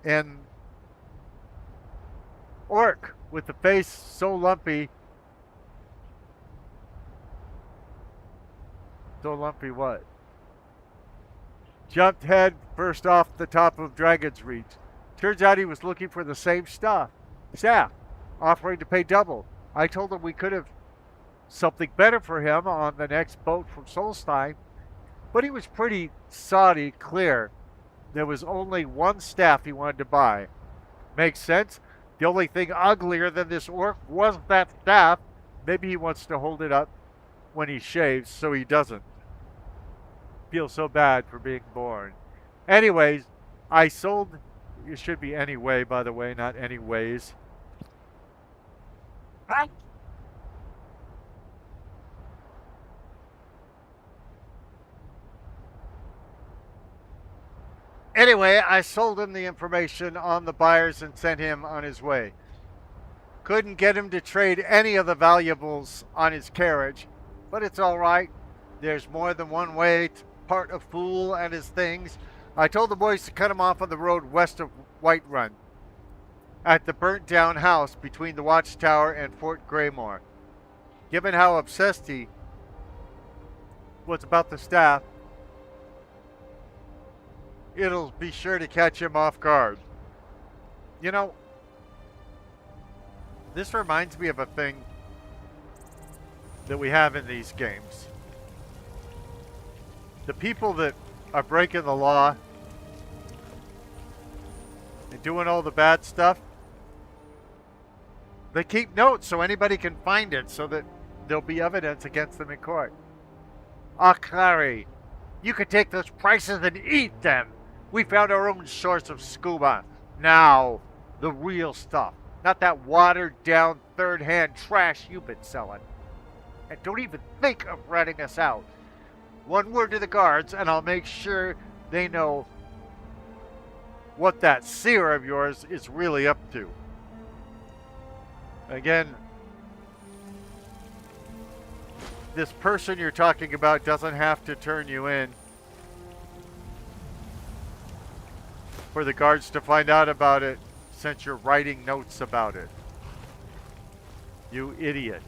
An orc with the face so lumpy. So lumpy what? Jumped head first off the top of Dragon's Reach. Turns out he was looking for the same staff, offering to pay double. I told him we could have something better for him on the next boat from Solstein, but he was pretty soddy clear. There was only one staff he wanted to buy. Makes sense. The only thing uglier than this orc was that staff. Maybe he wants to hold it up when he shaves so he doesn't feel so bad for being born. Anyways, I sold... It should be anyway, by the way, not anyways. Anyway, I sold him the information on the buyers and sent him on his way. Couldn't get him to trade any of the valuables on his carriage, but it's all right. There's more than one way to part a fool and his things. I told the boys to cut him off on the road west of Whiterun, at the burnt down house between the Watchtower and Fort Greymore. Given how obsessed he was about the staff, it'll be sure to catch him off guard. You know, this reminds me of a thing that we have in these games. The people that are breaking the law and doing all the bad stuff, they keep notes so anybody can find it so that there'll be evidence against them in court. Ah, Clary, you could take those prices and eat them. We found our own source of scuba. Now, the real stuff. Not that watered down third-hand trash you've been selling. And don't even think of ratting us out. One word to the guards and I'll make sure they know what that seer of yours is really up to. Again, this person you're talking about doesn't have to turn you in for the guards to find out about it since you're writing notes about it. You idiot.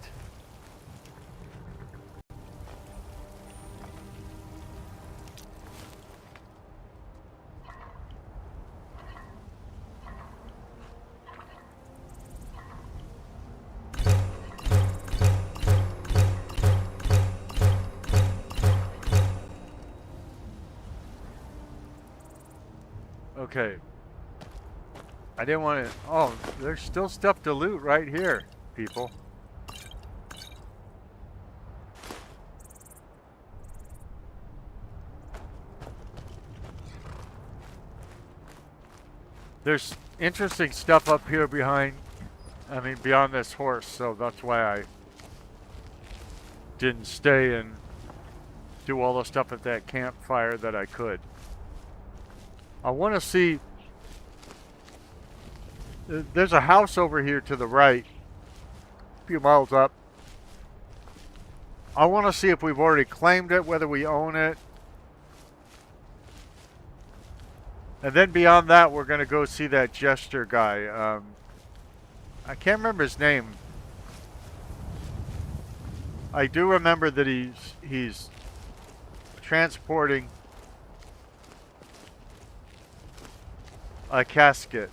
Okay. I didn't want to... Oh, there's still stuff to loot right here, people. There's interesting stuff up here beyond this horse, so that's why I didn't stay and do all the stuff at that campfire that I could. I want to see... There's a house over here to the right, a few miles up. I want to see if we've already claimed it, whether we own it. And then beyond that, we're going to go see that jester guy. I can't remember his name. I do remember that he's transporting a casket.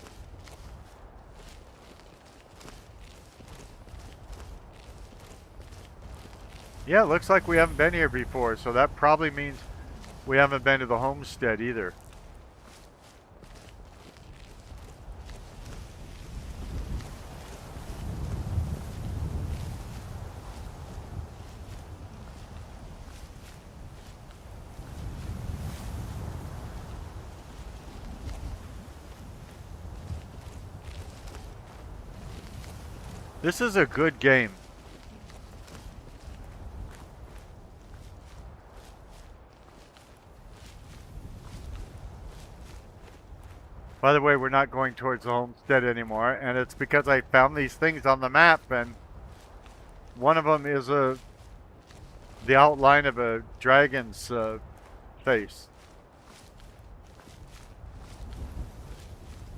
Yeah, it looks like we haven't been here before, so that probably means We haven't been to the homestead either. This is a good game. By the way, we're not going towards the homestead anymore, and it's because I found these things on the map, and one of them is the outline of a dragon's face.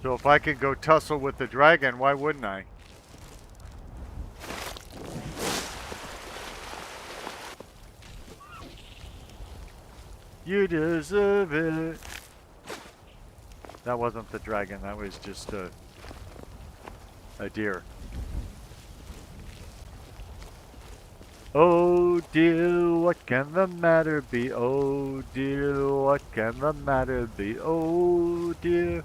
So if I could go tussle with the dragon, why wouldn't I? You deserve it. That wasn't the dragon, that was just a deer. Oh dear, what can the matter be? Oh dear, what can the matter be? Oh dear,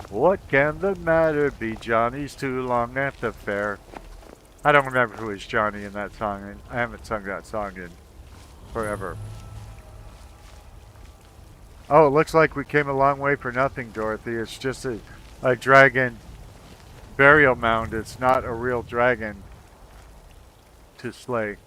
what can the matter be? Johnny's too long at the fair. I don't remember who is Johnny in that song, and I haven't sung that song in forever. Oh, it looks like we came a long way for nothing, Dorothy. It's just a dragon burial mound. It's not a real dragon to slay.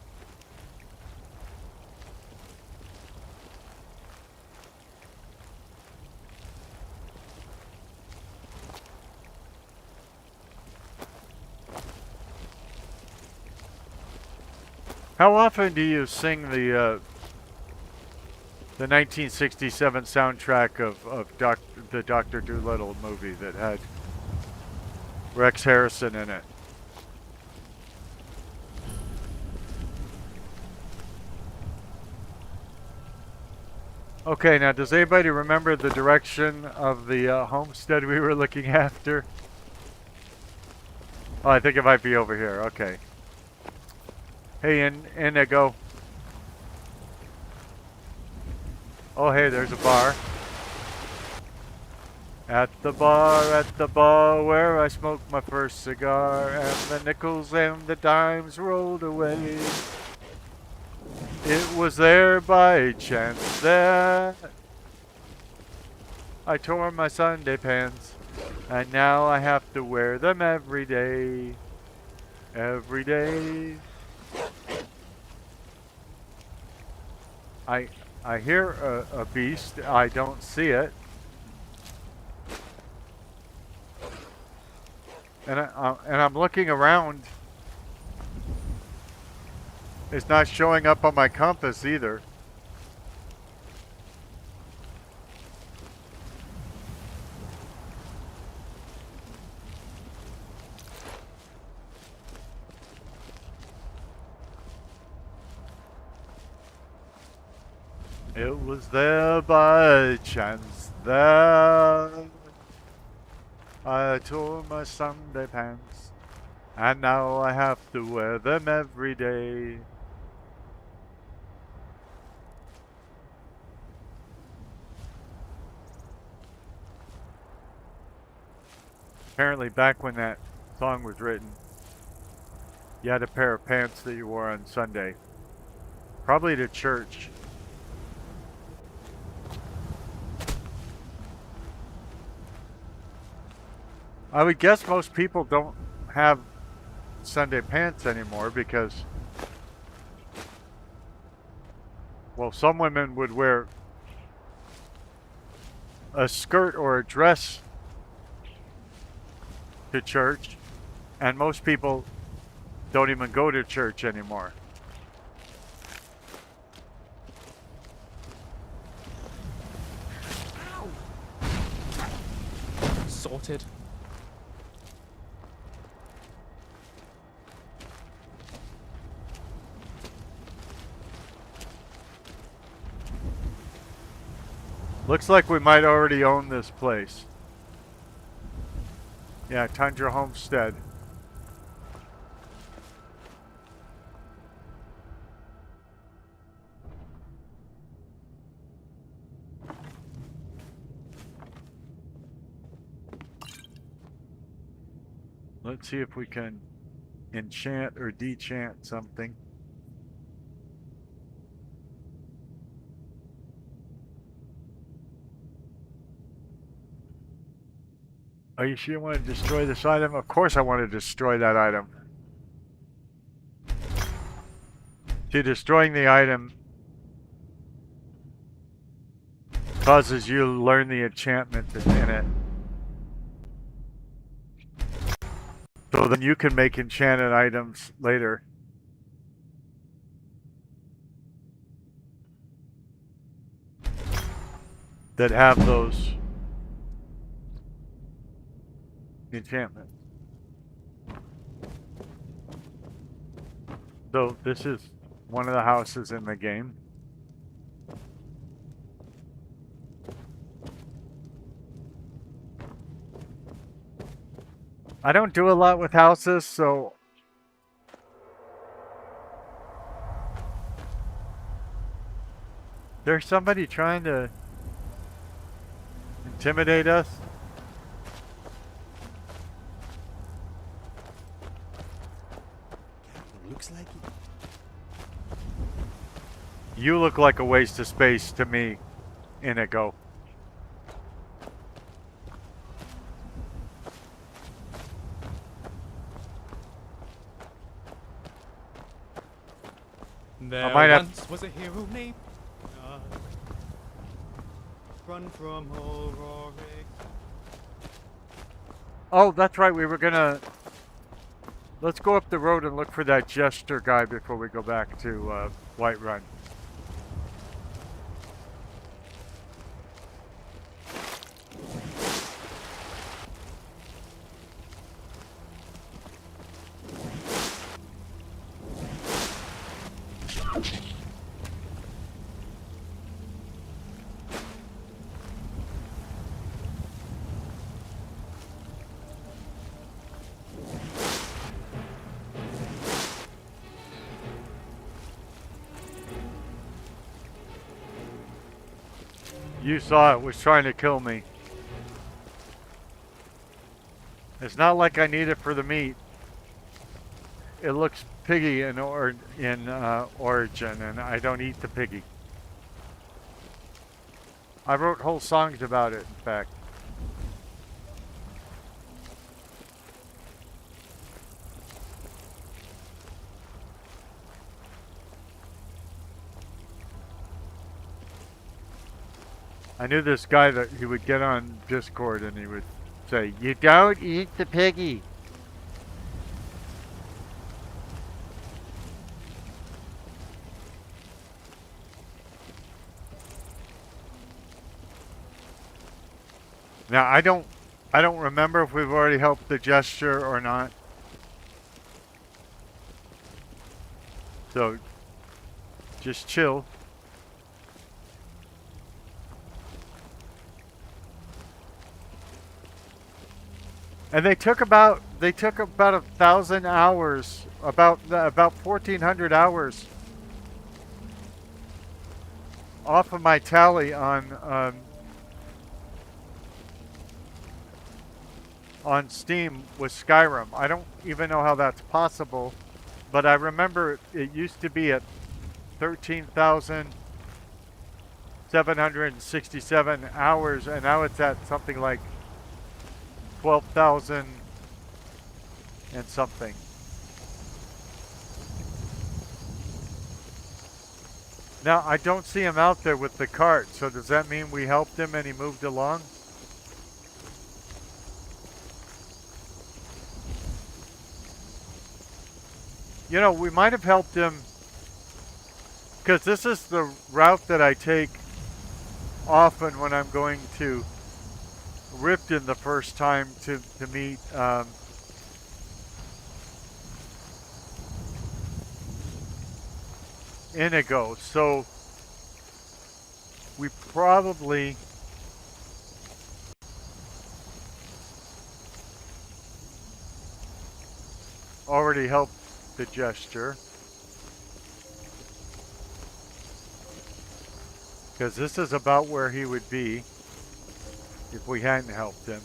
How often do you sing the 1967 soundtrack of the Dr. Dolittle movie that had Rex Harrison in it? Okay, now does anybody remember the direction of the homestead we were looking after? Oh, I think it might be over here. Okay. Hey, Inigo. Oh, hey, there's a bar. At the bar where I smoked my first cigar, and the nickels and the dimes rolled away. It was there by chance that I tore my Sunday pants, and now I have to wear them every day. Every day. I hear a beast. I don't see it. And I'm looking around. It's not showing up on my compass either. It was there by chance that I tore my Sunday pants, and now I have to wear them every day. Apparently back when that song was written, you had a pair of pants that you wore on Sunday. Probably to church. I would guess most people don't have Sunday pants anymore because, well, some women would wear a skirt or a dress to church, and most people don't even go to church anymore. Sorted. Looks like we might already own this place. Yeah, Tundra Homestead. Let's see if we can enchant or dechant something. Are you sure you want to destroy this item? Of course I want to destroy that item. See, destroying the item causes you to learn the enchantment that's in it. So then you can make enchanted items later. That have those enchantments. So this is one of the houses in the game. I don't do a lot with houses, so there's somebody trying to intimidate us. Looks like it. You look like a waste of space to me, Inigo. There might have- once was a hero named... Run from Holrorik. Oh, that's right. We were gonna. Let's go up the road and look for that jester guy before we go back to Whiterun. You saw it was trying to kill me. It's not like I need it for the meat. It looks piggy in Origin, and I don't eat the piggy. I wrote whole songs about it, in fact. I knew this guy that he would get on Discord and he would say, "You don't eat the piggy." Now I don't remember if we've already helped the gesture or not. So just chill. And they took about 1,000 hours, about 1,400 hours off of my tally on Steam with Skyrim. I don't even know how that's possible, but I remember it used to be at 13,767 hours, and now it's at something like 12,000 and something. Now, I don't see him out there with the cart, so does that mean we helped him and he moved along? You know, we might have helped him, because this is the route that I take often when I'm going to Ripton the first time to meet Inigo. So we probably already helped the gesture, because this is about where he would be if we hadn't helped him.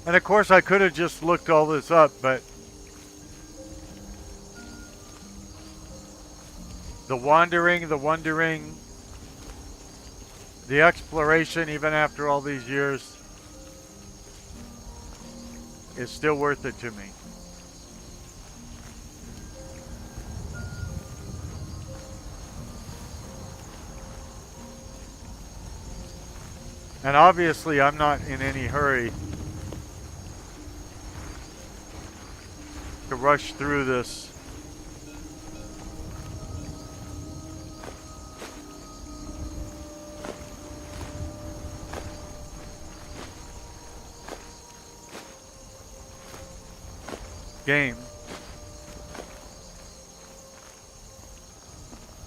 And of course I could have just looked all this up, but the wandering, the exploration, even after all these years, is still worth it to me. And obviously I'm not in any hurry to rush through this. Game.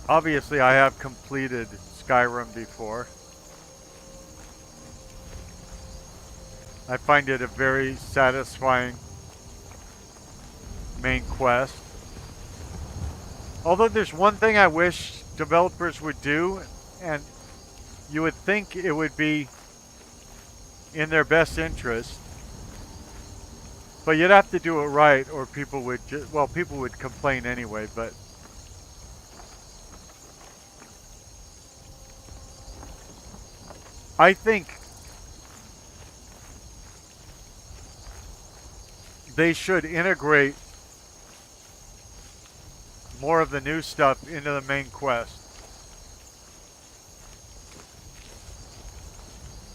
Obviously I have completed Skyrim before. I find it a very satisfying main quest. Although there's one thing I wish developers would do, and you would think it would be in their best interest, but you'd have to do it right or people would people would complain anyway, but I think they should integrate more of the new stuff into the main quest.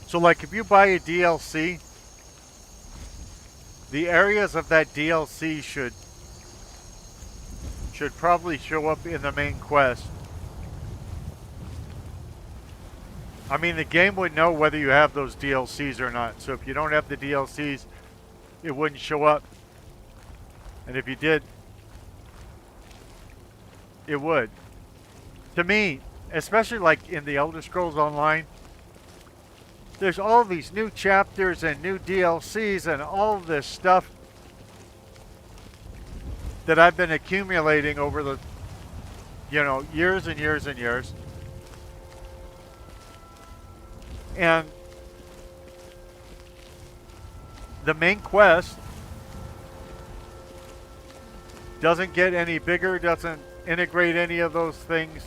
So like if you buy a DLC, the areas of that DLC should probably show up in the main quest. I mean, the game would know whether you have those DLCs or not. So if you don't have the DLCs, it wouldn't show up. And if you did, it would. To me, especially like in the Elder Scrolls Online, there's all these new chapters and new DLCs and all this stuff that I've been accumulating over the, years and years and years. And the main quest doesn't get any bigger, doesn't integrate any of those things.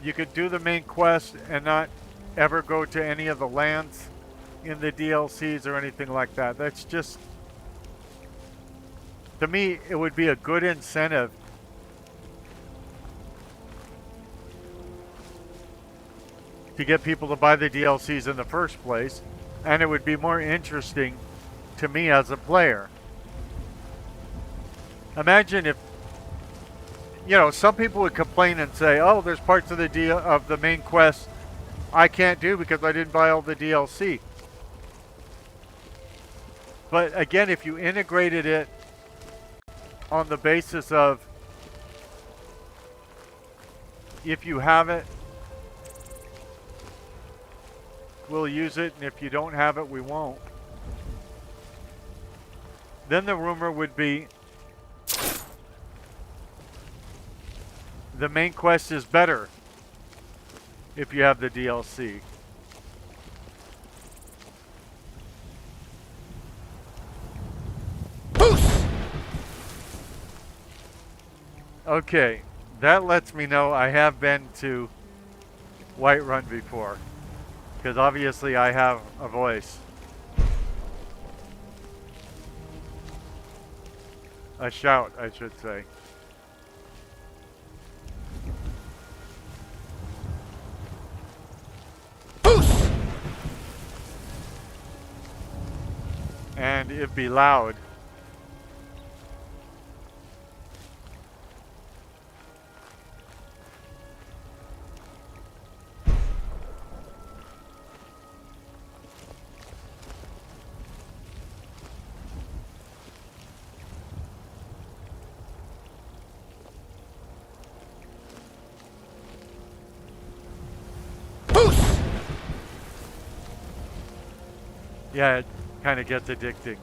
You could do the main quest and not ever go to any of the lands in the DLCs or anything like that. That's just, to me, it would be a good incentive to get people to buy the DLCs in the first place, and it would be more interesting to me as a player. Imagine if, some people would complain and say, "Oh, there's parts of the main quest I can't do because I didn't buy all the DLC." But again, if you integrated it on the basis of if you have it, we'll use it, and if you don't have it, we won't. Then the rumor would be the main quest is better if you have the DLC. Okay, that lets me know I have been to Whiterun before, because obviously I have a voice. A shout, I should say. And it'd be loud. Yeah, it kind of gets addicting.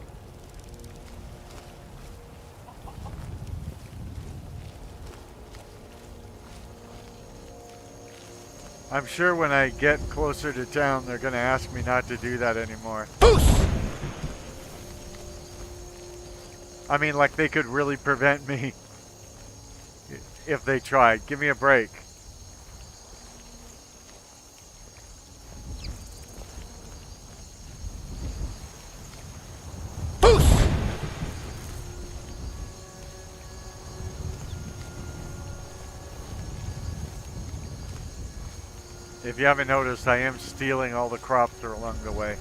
I'm sure when I get closer to town, they're going to ask me not to do that anymore. I mean, like they could really prevent me if they tried. Give me a break. If you haven't noticed, I am stealing all the crops that are along the way.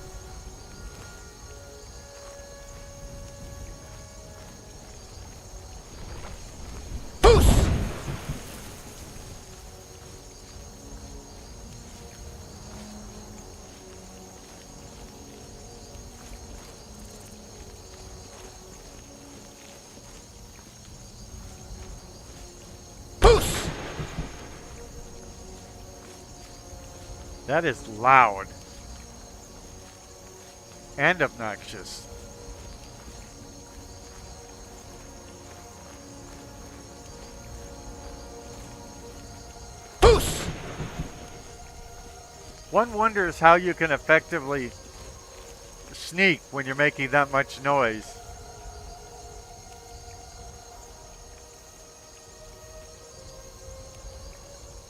That is loud and obnoxious. One wonders how you can effectively sneak when you're making that much noise.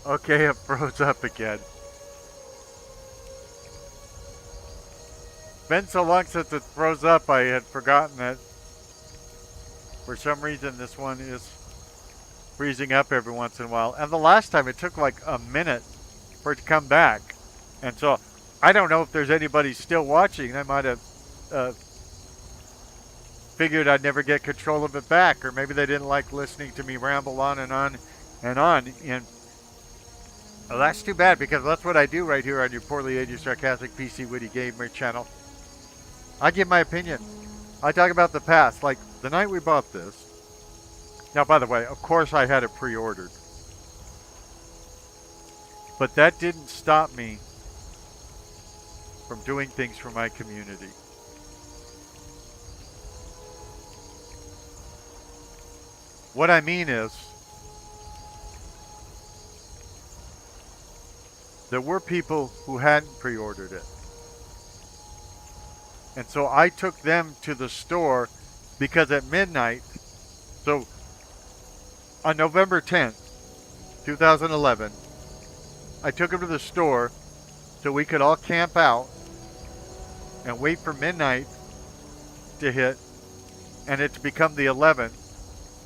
Okay, it froze up again. Been so long since it froze up, I had forgotten that for some reason this one is freezing up every once in a while. And the last time it took like a minute for it to come back. And so I don't know if there's anybody still watching. They might have figured I'd never get control of it back, or maybe they didn't like listening to me ramble on and on and on. And well, that's too bad, because that's what I do right here on your poorly aged sarcastic PC Witty Gamer channel. I give my opinion. I talk about the past, like the night we bought this. Now, by the way, of course I had it pre-ordered. But that didn't stop me from doing things for my community. What I mean is, there were people who hadn't pre-ordered it. And so I took them to the store, because at midnight, so on November 10th, 2011, I took them to the store so we could all camp out and wait for midnight to hit and it to become the 11th,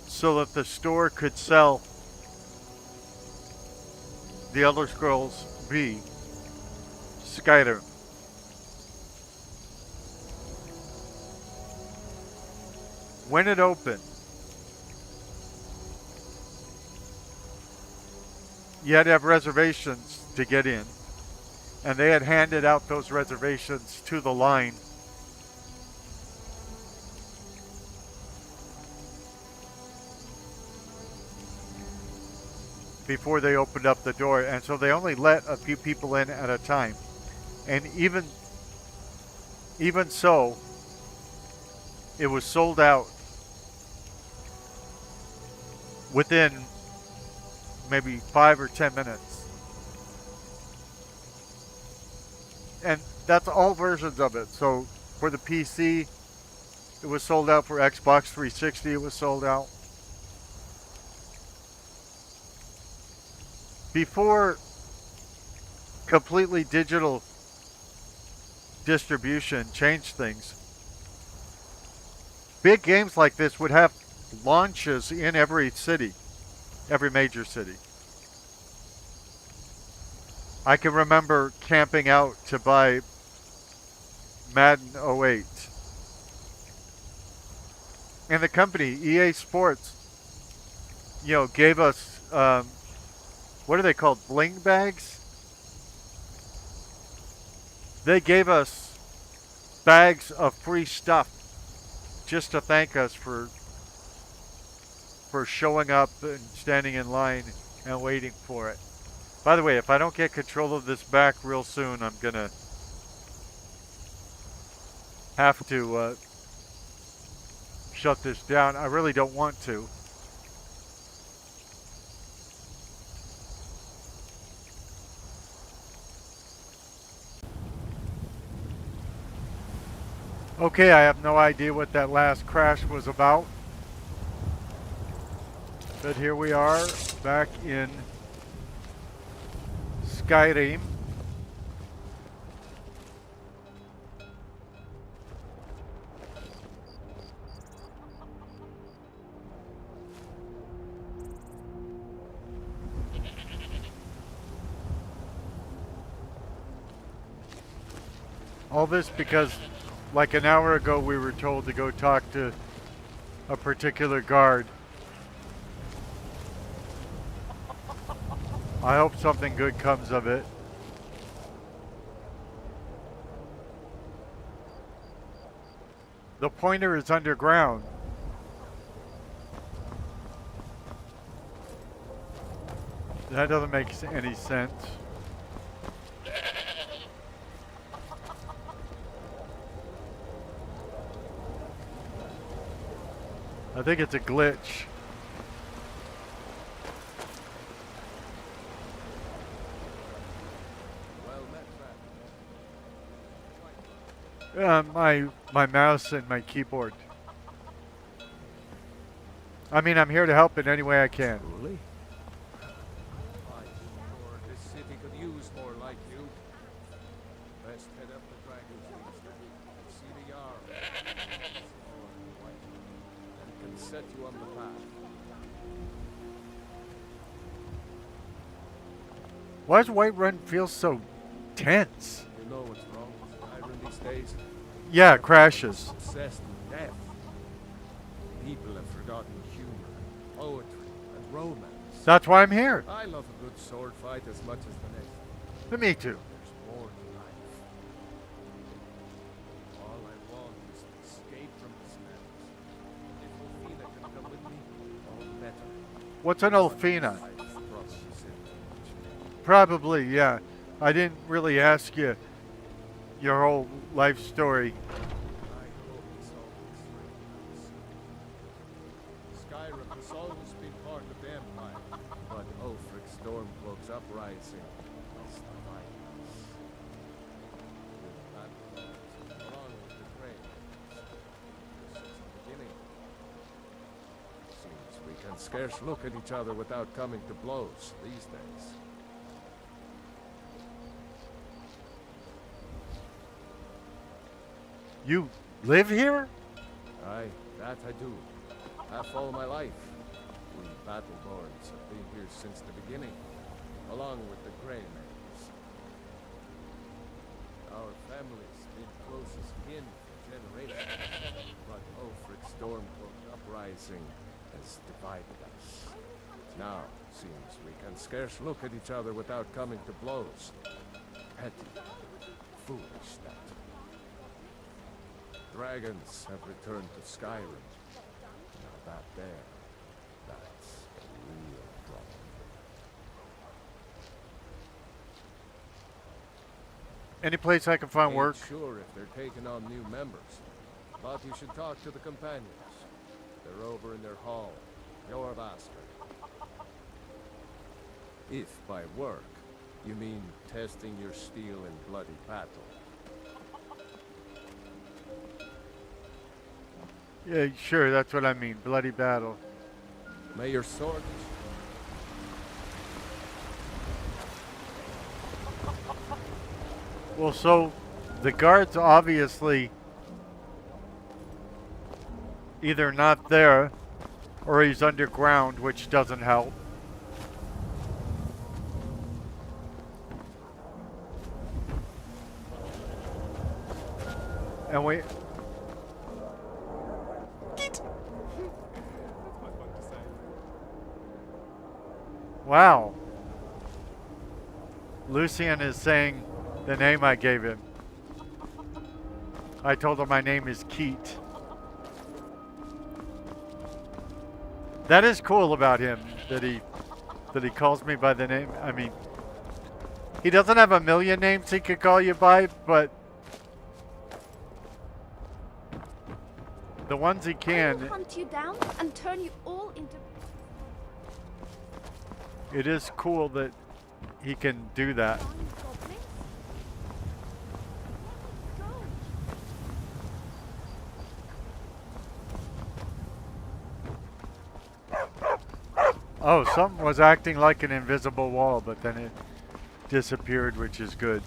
so that the store could sell the Elder Scrolls V Skyrim. When it opened, you had to have reservations to get in, and they had handed out those reservations to the line. Before they opened up the door, and so they only let a few people in at a time. And even so, it was sold out within maybe 5 or 10 minutes. And that's all versions of it. So for the PC, it was sold out. For Xbox 360, it was sold out. Before completely digital distribution changed things, big games like this would have launches in every city, every major city. I can remember camping out to buy Madden 08. And the company, EA Sports, gave us, what are they called? Bling bags? They gave us bags of free stuff just to thank us for showing up and standing in line and waiting for it. By the way, if I don't get control of this back real soon, I'm gonna have to shut this down. I really don't want to. Okay, I have no idea what that last crash was about. But here we are, back in Skyrim. All this because, like an hour ago, we were told to go talk to a particular guard. I hope something good comes of it. The pointer is underground. That doesn't make any sense. I think it's a glitch. My mouse and my keyboard. I mean, I'm here to help in any way I can. Truly? I'm sure this city could use more like you. Best head up the Dragon's Nest and see the Jarl. And can set you on the path. Why does Whiterun feel so tense? You know what's wrong with Skyrim these days? Yeah, it crashes. Obsessed with death. People have forgotten humor, poetry, and romance. That's why I'm here. I love a good sword fight as much as the next. Me too. There's more to life. All I want is to escape from this madness. If Olfina can come with me, all the better. What's an Olfina? I trust she said too much. Probably, yeah. I didn't really ask you your whole life story. I hope it's always right. Skyrim has always been part of the Empire, but Ulfric Stormcloak's uprising has divided us. With that along with the Grey, since the beginning. Seems we can scarce look at each other without coming to blows these days. You live here? Aye, that I do. Half all my life. We Battleborns have been here since the beginning, along with the Grey Maids. Our family's been close as kin for generations, but Ulfric Stormcloak uprising has divided us. Now, seems we can scarce look at each other without coming to blows. Petty, foolish that. Dragons have returned to Skyrim. Now that that's a real problem. Any place I can find Ain't work? sure if they're taking on new members, but you should talk to the companions. They're over in their hall, Jorvaster. If by work, you mean testing your steel in bloody battle. Yeah, sure, that's what I mean. Bloody battle. May your sword... Well, so the guard's obviously either not there or he's underground, which doesn't help. And we... Wow. Lucian is saying the name I gave him. I told him my name is Keat. That is cool about him, that he calls me by the name. I mean, he doesn't have a million names he could call you by, but the ones he I can, will hunt you down and turn you all into... it is cool that he can do that. goblins. Go. Oh, something was acting like an invisible wall, but then it disappeared, which is good.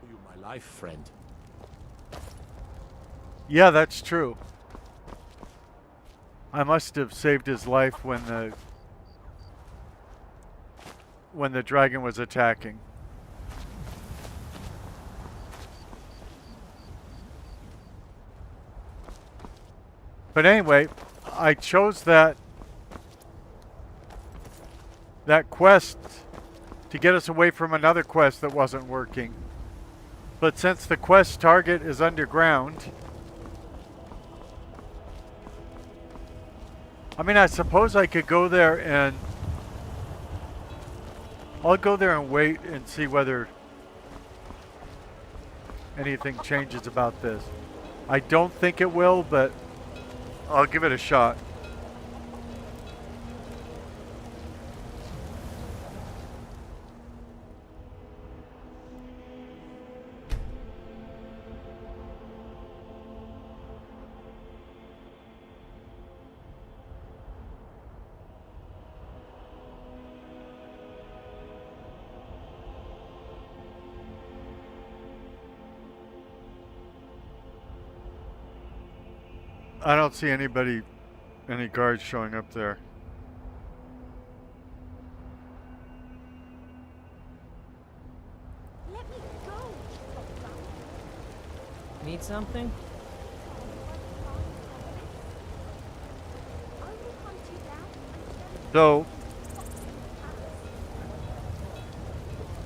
You my life, friend. Yeah, that's true. I must have saved his life when the dragon was attacking. But anyway, I chose that quest to get us away from another quest that wasn't working. But since the quest target is underground, I mean, I suppose I could go there and I'll go there and wait and see whether anything changes about this. I don't think it will, but I'll give it a shot. I don't see any guards showing up there. Let me go. Need something? I will hunt you down and So,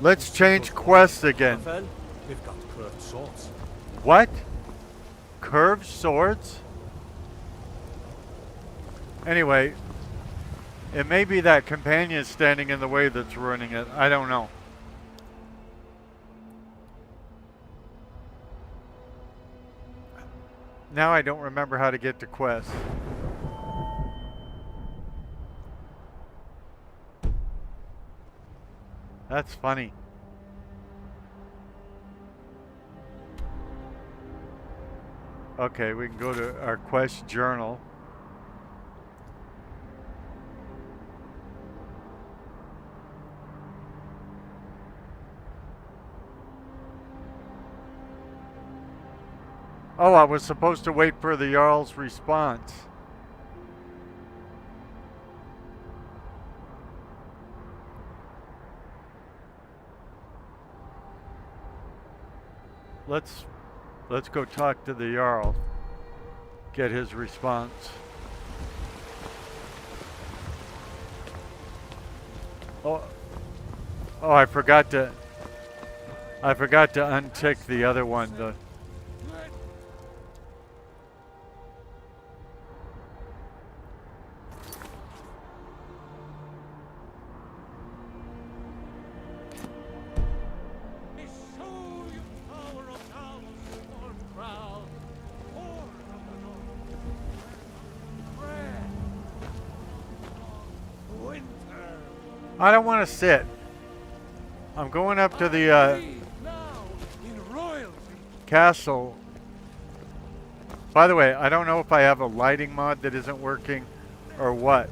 let's change quests again. Rafael, we've got curved swords. What? Curved swords? Anyway, it may be that companion standing in the way that's ruining it. I don't know. Now I don't remember how to get to quest. That's funny. Okay, we can go to our quest journal. Oh, I was supposed to wait for the Jarl's response. Let's go talk to the Jarl. Get his response. Oh, I forgot to untick the other one. I don't want to sit. I'm going up to the castle. By the way, I don't know if I have a lighting mod that isn't working or what.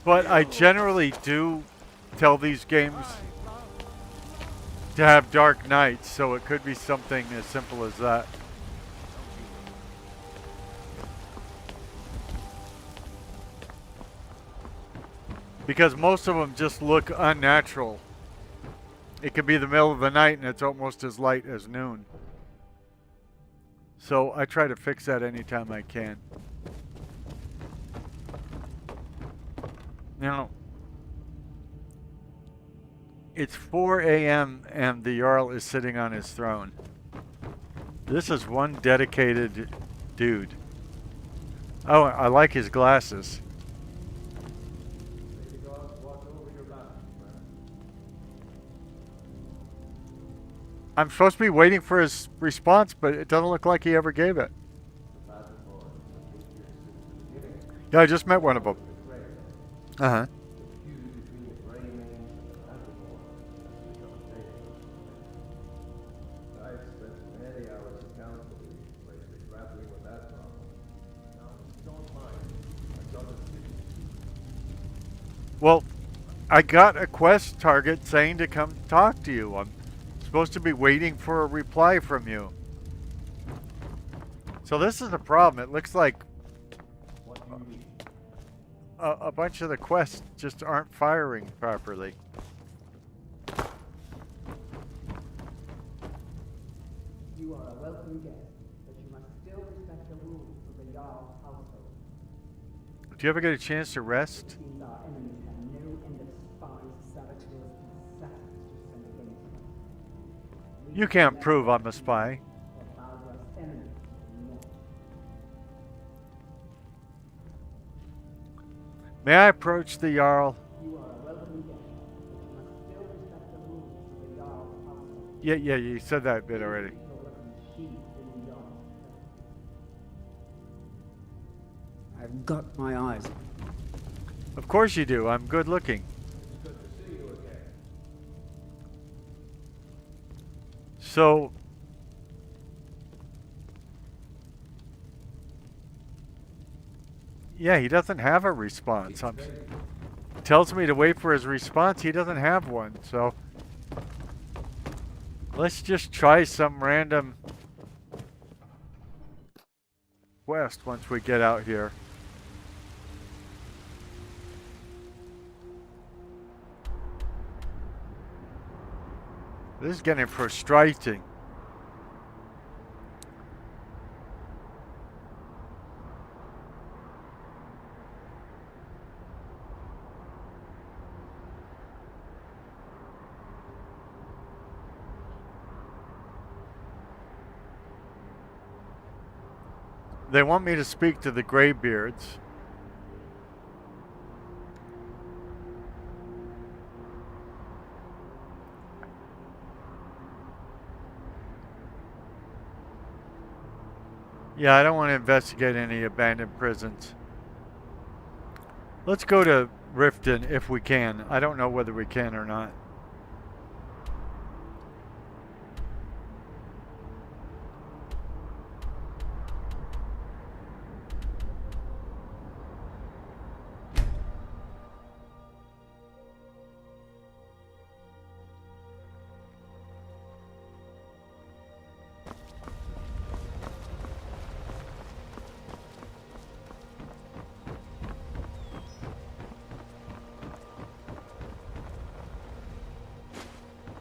But I generally do tell these games to have dark nights, so it could be something as simple as that. Because most of them just look unnatural. It could be the middle of the night and it's almost as light as noon. So I try to fix that anytime I can. Now, it's 4 a.m. and the Jarl is sitting on his throne. This is one dedicated dude. Oh, I like his glasses. I'm supposed to be waiting for his response, but it doesn't look like he ever gave it. Yeah, I just met one of them. Uh-huh. Well, I got a quest target saying to come talk to you. I'm supposed to be waiting for a reply from you. So this is a problem. It looks like a bunch of the quests just aren't firing properly. You are a welcome guest, but you must still respect the rules of the Jarl's household. Do you ever get a chance to rest? It seems our enemies have no end of spies, saboteurs, and assassins to send against us. You can't prove I'm a spy. Or Baldur's enemies will not. May I approach the Jarl? You are a welcome guest, but you must still respect the rules of the Jarl's household. Yeah, you said that bit already. I've got my eyes. Of course you do. I'm good looking. Good to see you again. So, yeah, he doesn't have a response. Tells me to wait for his response. He doesn't have one. So, let's just try some random quest once we get out here. This is getting frustrating. They want me to speak to the Greybeards. Yeah, I don't want to investigate any abandoned prisons. Let's go to Riften if we can. I don't know whether we can or not.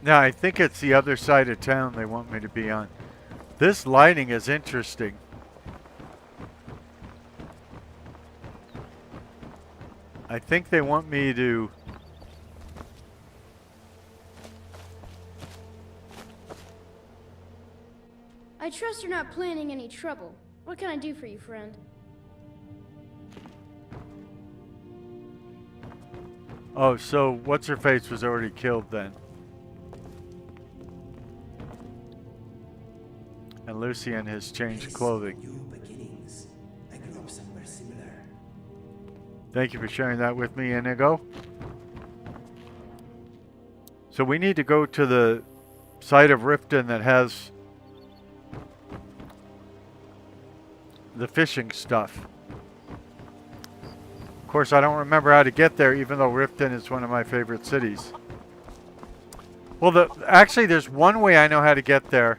Now, I think it's the other side of town they want me to be on. This lighting is interesting. I think they want me to... I trust you're not planning any trouble. What can I do for you, friend? Oh, so what's-her-face was already killed then. And Lucian has changed clothing. New beginnings. I grew up somewhere similar. Thank you for sharing that with me, Inigo. So we need to go to the side of Riften that has the fishing stuff. Of course, I don't remember how to get there, even though Riften is one of my favorite cities. Well, actually, there's one way I know how to get there.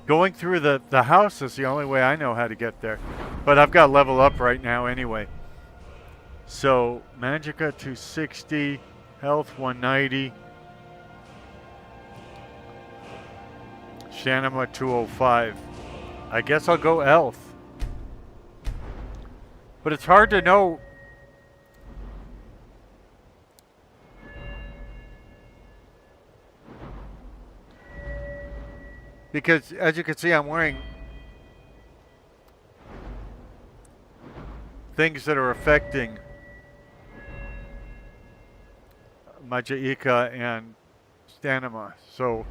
Going through the house is the only way I know how to get there. But I've got to level up right now anyway. So, Magicka 260, Health 190, Shanama 205. I guess I'll go Elf. But it's hard to know. Because, as you can see, I'm wearing things that are affecting Magicka and stamina. So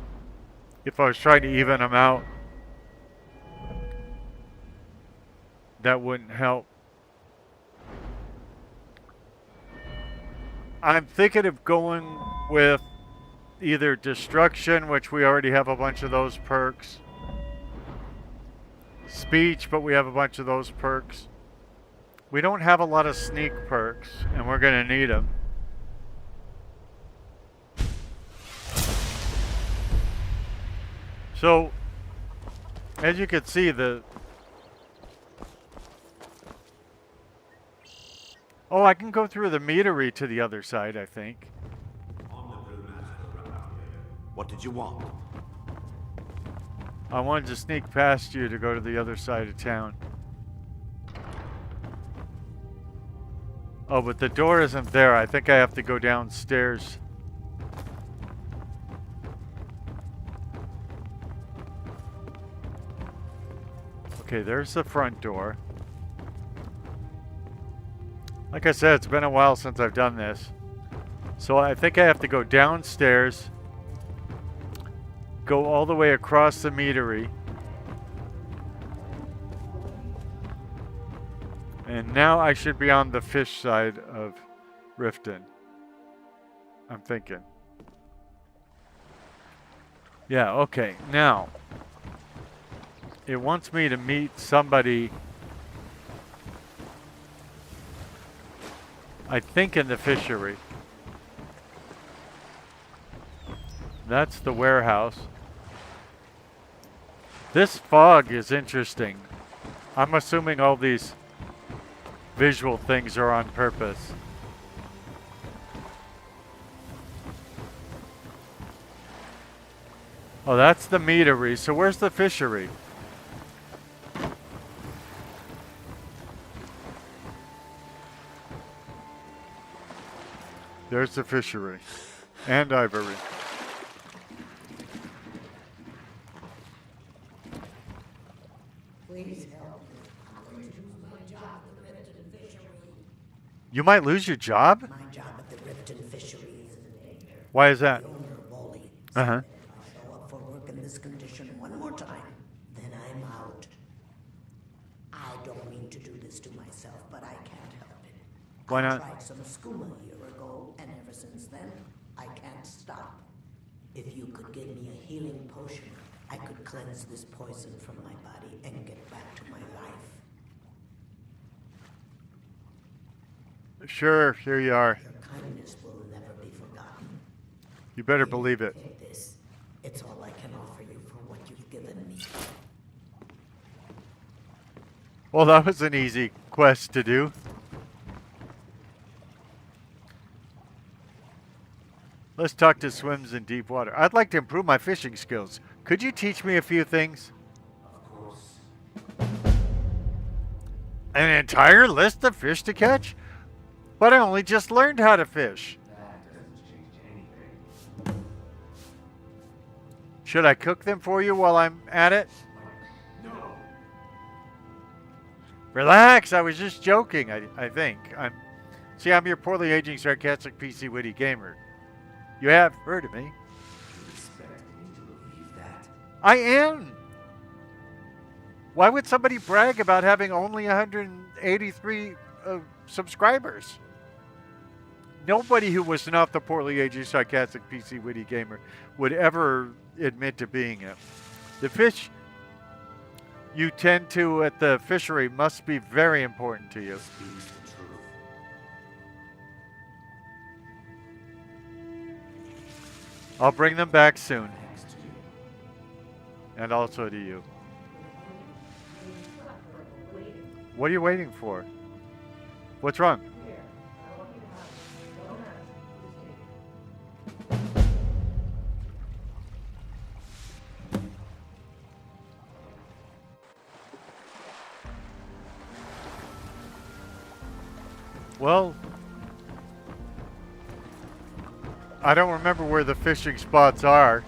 if I was trying to even them out, that wouldn't help. I'm thinking of going with either destruction, which we already have a bunch of those perks. Speech, but we have a bunch of those perks. We don't have a lot of sneak perks, and we're going to need them. So, as you can see, oh, I can go through the meadery to the other side, I think. What did you want? I wanted to sneak past you to go to the other side of town. Oh, but the door isn't there. I think I have to go downstairs. Okay, there's the front door. Like I said, it's been a while since I've done this. So I think I have to go downstairs, go all the way across the meadery. And now I should be on the fish side of Riften. I'm thinking. Yeah, okay. Now, it wants me to meet somebody, I think, in the fishery. That's the warehouse. This fog is interesting. I'm assuming all these visual things are on purpose. Oh, that's the meadery. So where's the fishery? There's the fishery. And ivory. Please help. You might lose your job? My job at the Riften fishery is in danger. Why is that? The owner, Wally, Uh-huh. said that if I show up for work in this condition one more time, then I'm out. I don't mean to do this to myself, but I can't help it. Why not? I tried some skooma a year ago, and ever since then, I can't stop. If you could give me a healing potion, I could cleanse this poison from my body and get back to my life. Sure, here you are. Your kindness will never be forgotten. You better believe it. Take this. It's all I can offer you for what you've given me. Well, that was an easy quest to do. Let's talk to swims in deep water. I'd like to improve my fishing skills. Could you teach me a few things? Of course. An entire list of fish to catch? But I only just learned how to fish. That doesn't change anything. Should I cook them for you while I'm at it? No. Relax, I was just joking, I think. I'm your poorly aging, sarcastic, PC, witty gamer. You have heard of me. You expect me to believe that? I am! Why would somebody brag about having only 183 subscribers? Nobody who was not the poorly aging, sarcastic, PC, witty gamer would ever admit to being it. The fish you tend to at the fishery must be very important to you. Speak the truth. I'll bring them back soon. Thanks to you. And also to you. What are you waiting for? What's wrong? Well, I don't remember where the fishing spots are.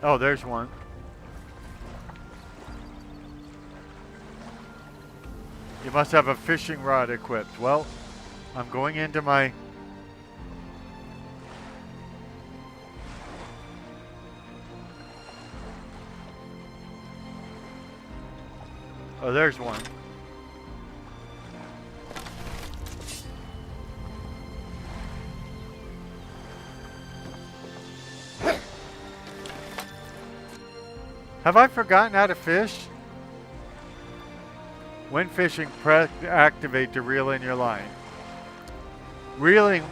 Oh, there's one. You must have a fishing rod equipped. Well, I'm going into my Oh, there's one. Have I forgotten how to fish? When fishing, press activate to reel in your line. Reeling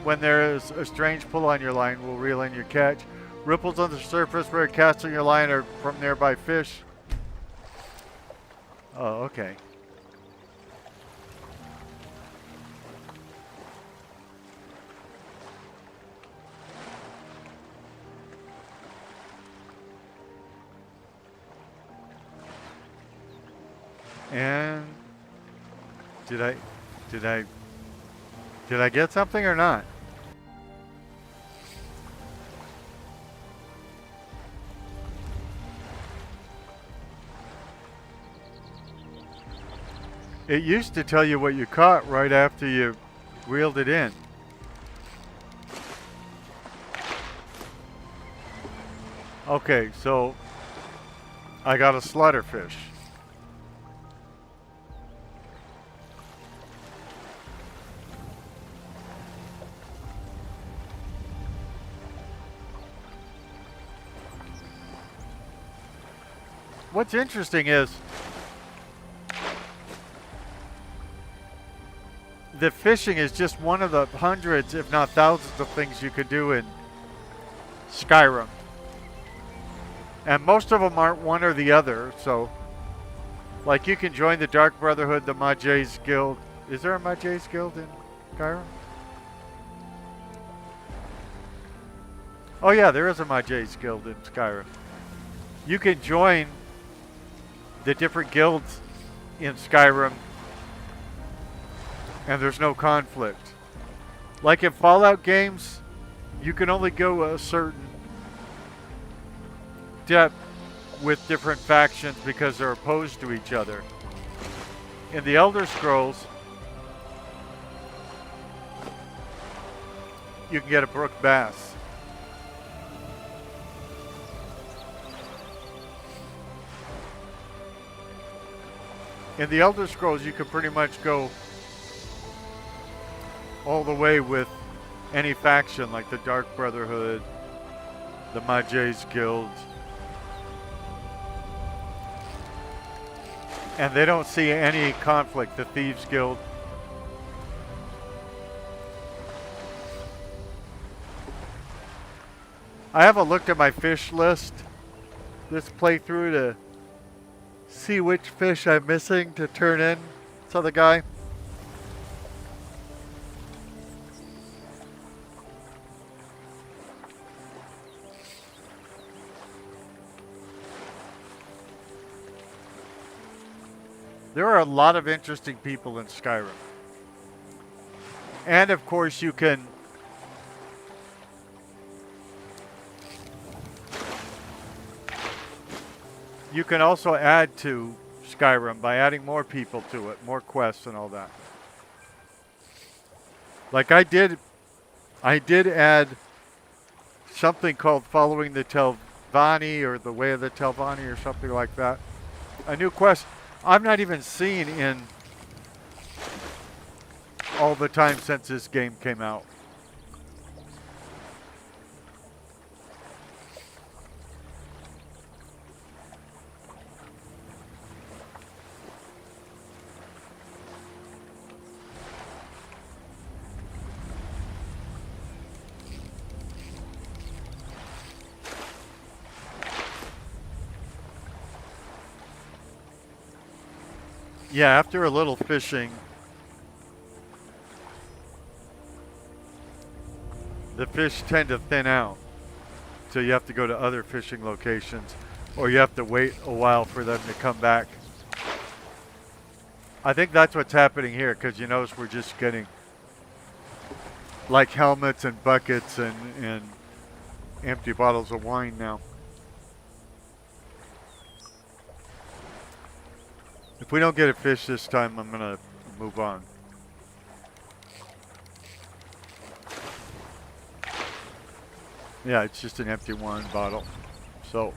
when there is a strange pull on your line will reel in your catch. Ripples on the surface where casting your line are from nearby fish. Oh, okay. And did I get something or not? It used to tell you what you caught right after you reeled it in. Okay, so I got a slaughterfish. What's interesting is the fishing is just one of the hundreds, if not thousands, of things you could do in Skyrim. And most of them aren't one or the other, so like you can join the Dark Brotherhood, the Mages Guild. Is there a Mages Guild in Skyrim? Oh yeah, there is a Mages Guild in Skyrim. You can join the different guilds in Skyrim and there's no conflict. Like in Fallout games, you can only go a certain depth with different factions because they're opposed to each other. In the Elder Scrolls, you can get a brook bass. In the Elder Scrolls, you can pretty much go all the way with any faction, like the Dark Brotherhood, the Mages Guild. And they don't see any conflict, the Thieves Guild. I haven't looked at my fish list this playthrough to see which fish I'm missing to turn in to the guy. There are a lot of interesting people in Skyrim. And of course you can also add to Skyrim by adding more people to it, more quests and all that. Like I did add something called Following the Telvanni or the Way of the Telvanni or something like that. A new quest I'm not even seeing in all the time since this game came out. Yeah, after a little fishing, the fish tend to thin out. So you have to go to other fishing locations, or you have to wait a while for them to come back. I think that's what's happening here, because you notice we're just getting like helmets and buckets and empty bottles of wine now. If we don't get a fish this time, I'm gonna move on. Yeah, it's just an empty wine bottle. So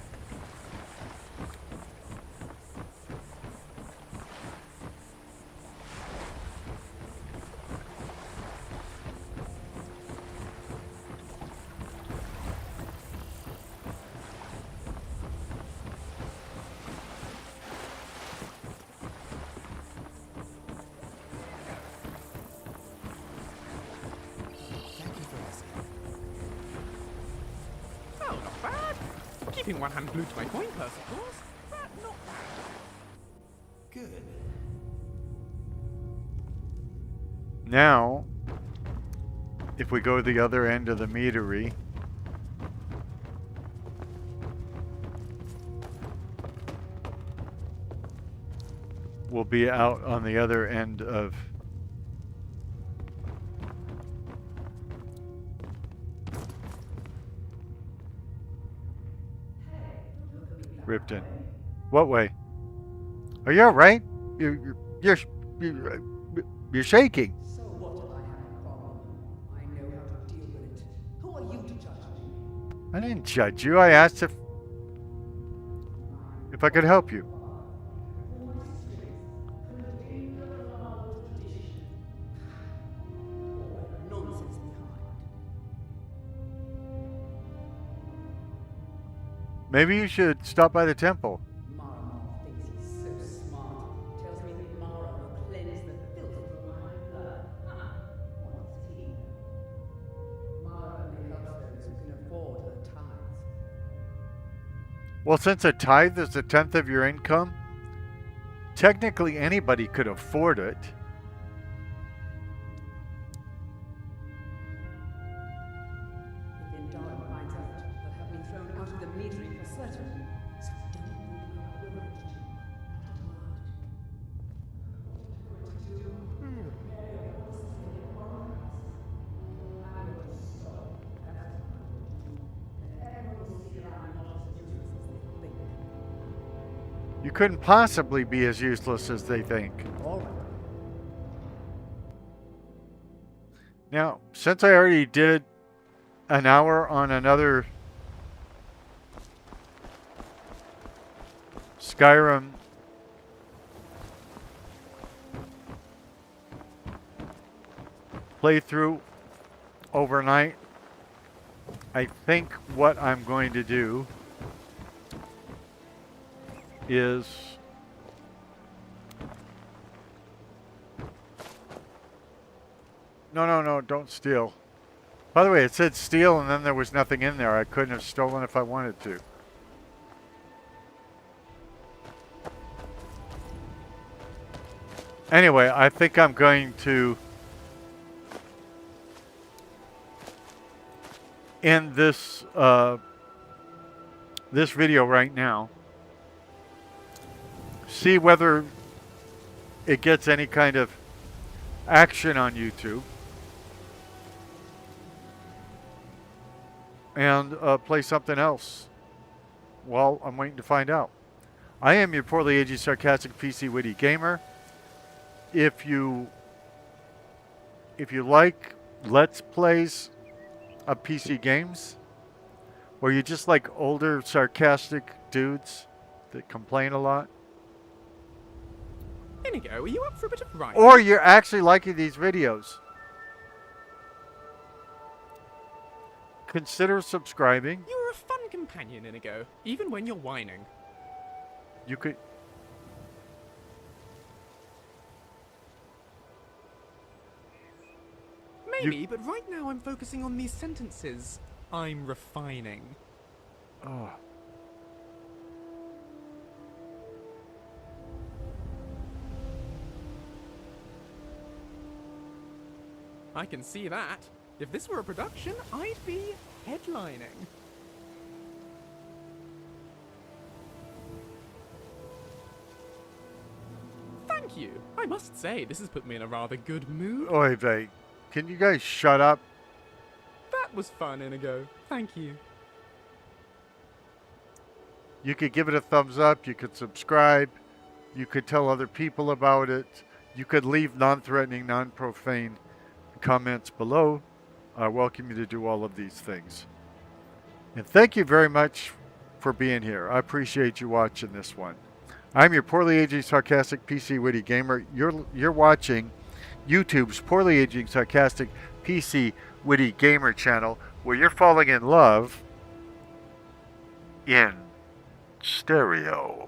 Keeping one hand glued to my coin purse, of course. But not... Good. Now, if we go to the other end of the meadery, we'll be out on the other end of Ripton. What way? Are you all right? You're shaking. So what if I have a problem? I know how to deal with it. Who are you to judge me? I didn't judge you. I asked if I could help you. Nonsense behind. Maybe you should stop by the temple. Maramon thinks he's so smart. Tells me that Mara will cleanse the filth from my blood. What's he? Mara only helps those who can afford her tithes. Well, since a tithe is a tenth of your income, technically anybody could afford it. If Indara finds out, they'll have me thrown out of the meadery for certain. So don't break my word. You couldn't possibly be as useless as they think. All right. Now, since I already did an hour on another Skyrim playthrough overnight, I think what I'm going to do is no, don't steal. By the way, it said steal and then there was nothing in there. I couldn't have stolen if I wanted to. Anyway, I think I'm going to end this this video right now. See whether it gets any kind of action on YouTube. And play something else while I'm waiting to find out. I am your poorly aging, sarcastic, PC, witty gamer. If you like Let's Plays of PC games, or you just like older, sarcastic dudes that complain a lot, Inigo, are you up for a bit of writing? or you're actually liking these videos, consider subscribing. You're a fun companion, Inigo, even when you're whining. You could... Maybe, but right now I'm focusing on these sentences I'm refining. Oh. I can see that. If this were a production, I'd be headlining. Thank you. I must say, this has put me in a rather good mood. Oy vey. Can you guys shut up? That was fun, Inigo. Thank you. You could give it a thumbs up. You could subscribe. You could tell other people about it. You could leave non-threatening, non-profane comments below. I welcome you to do all of these things. And thank you very much for being here. I appreciate you watching this one. I'm your poorly aging, sarcastic, PC, witty gamer. You're watching YouTube's poorly aging, sarcastic, PC, witty gamer channel, where you're falling in love in stereo.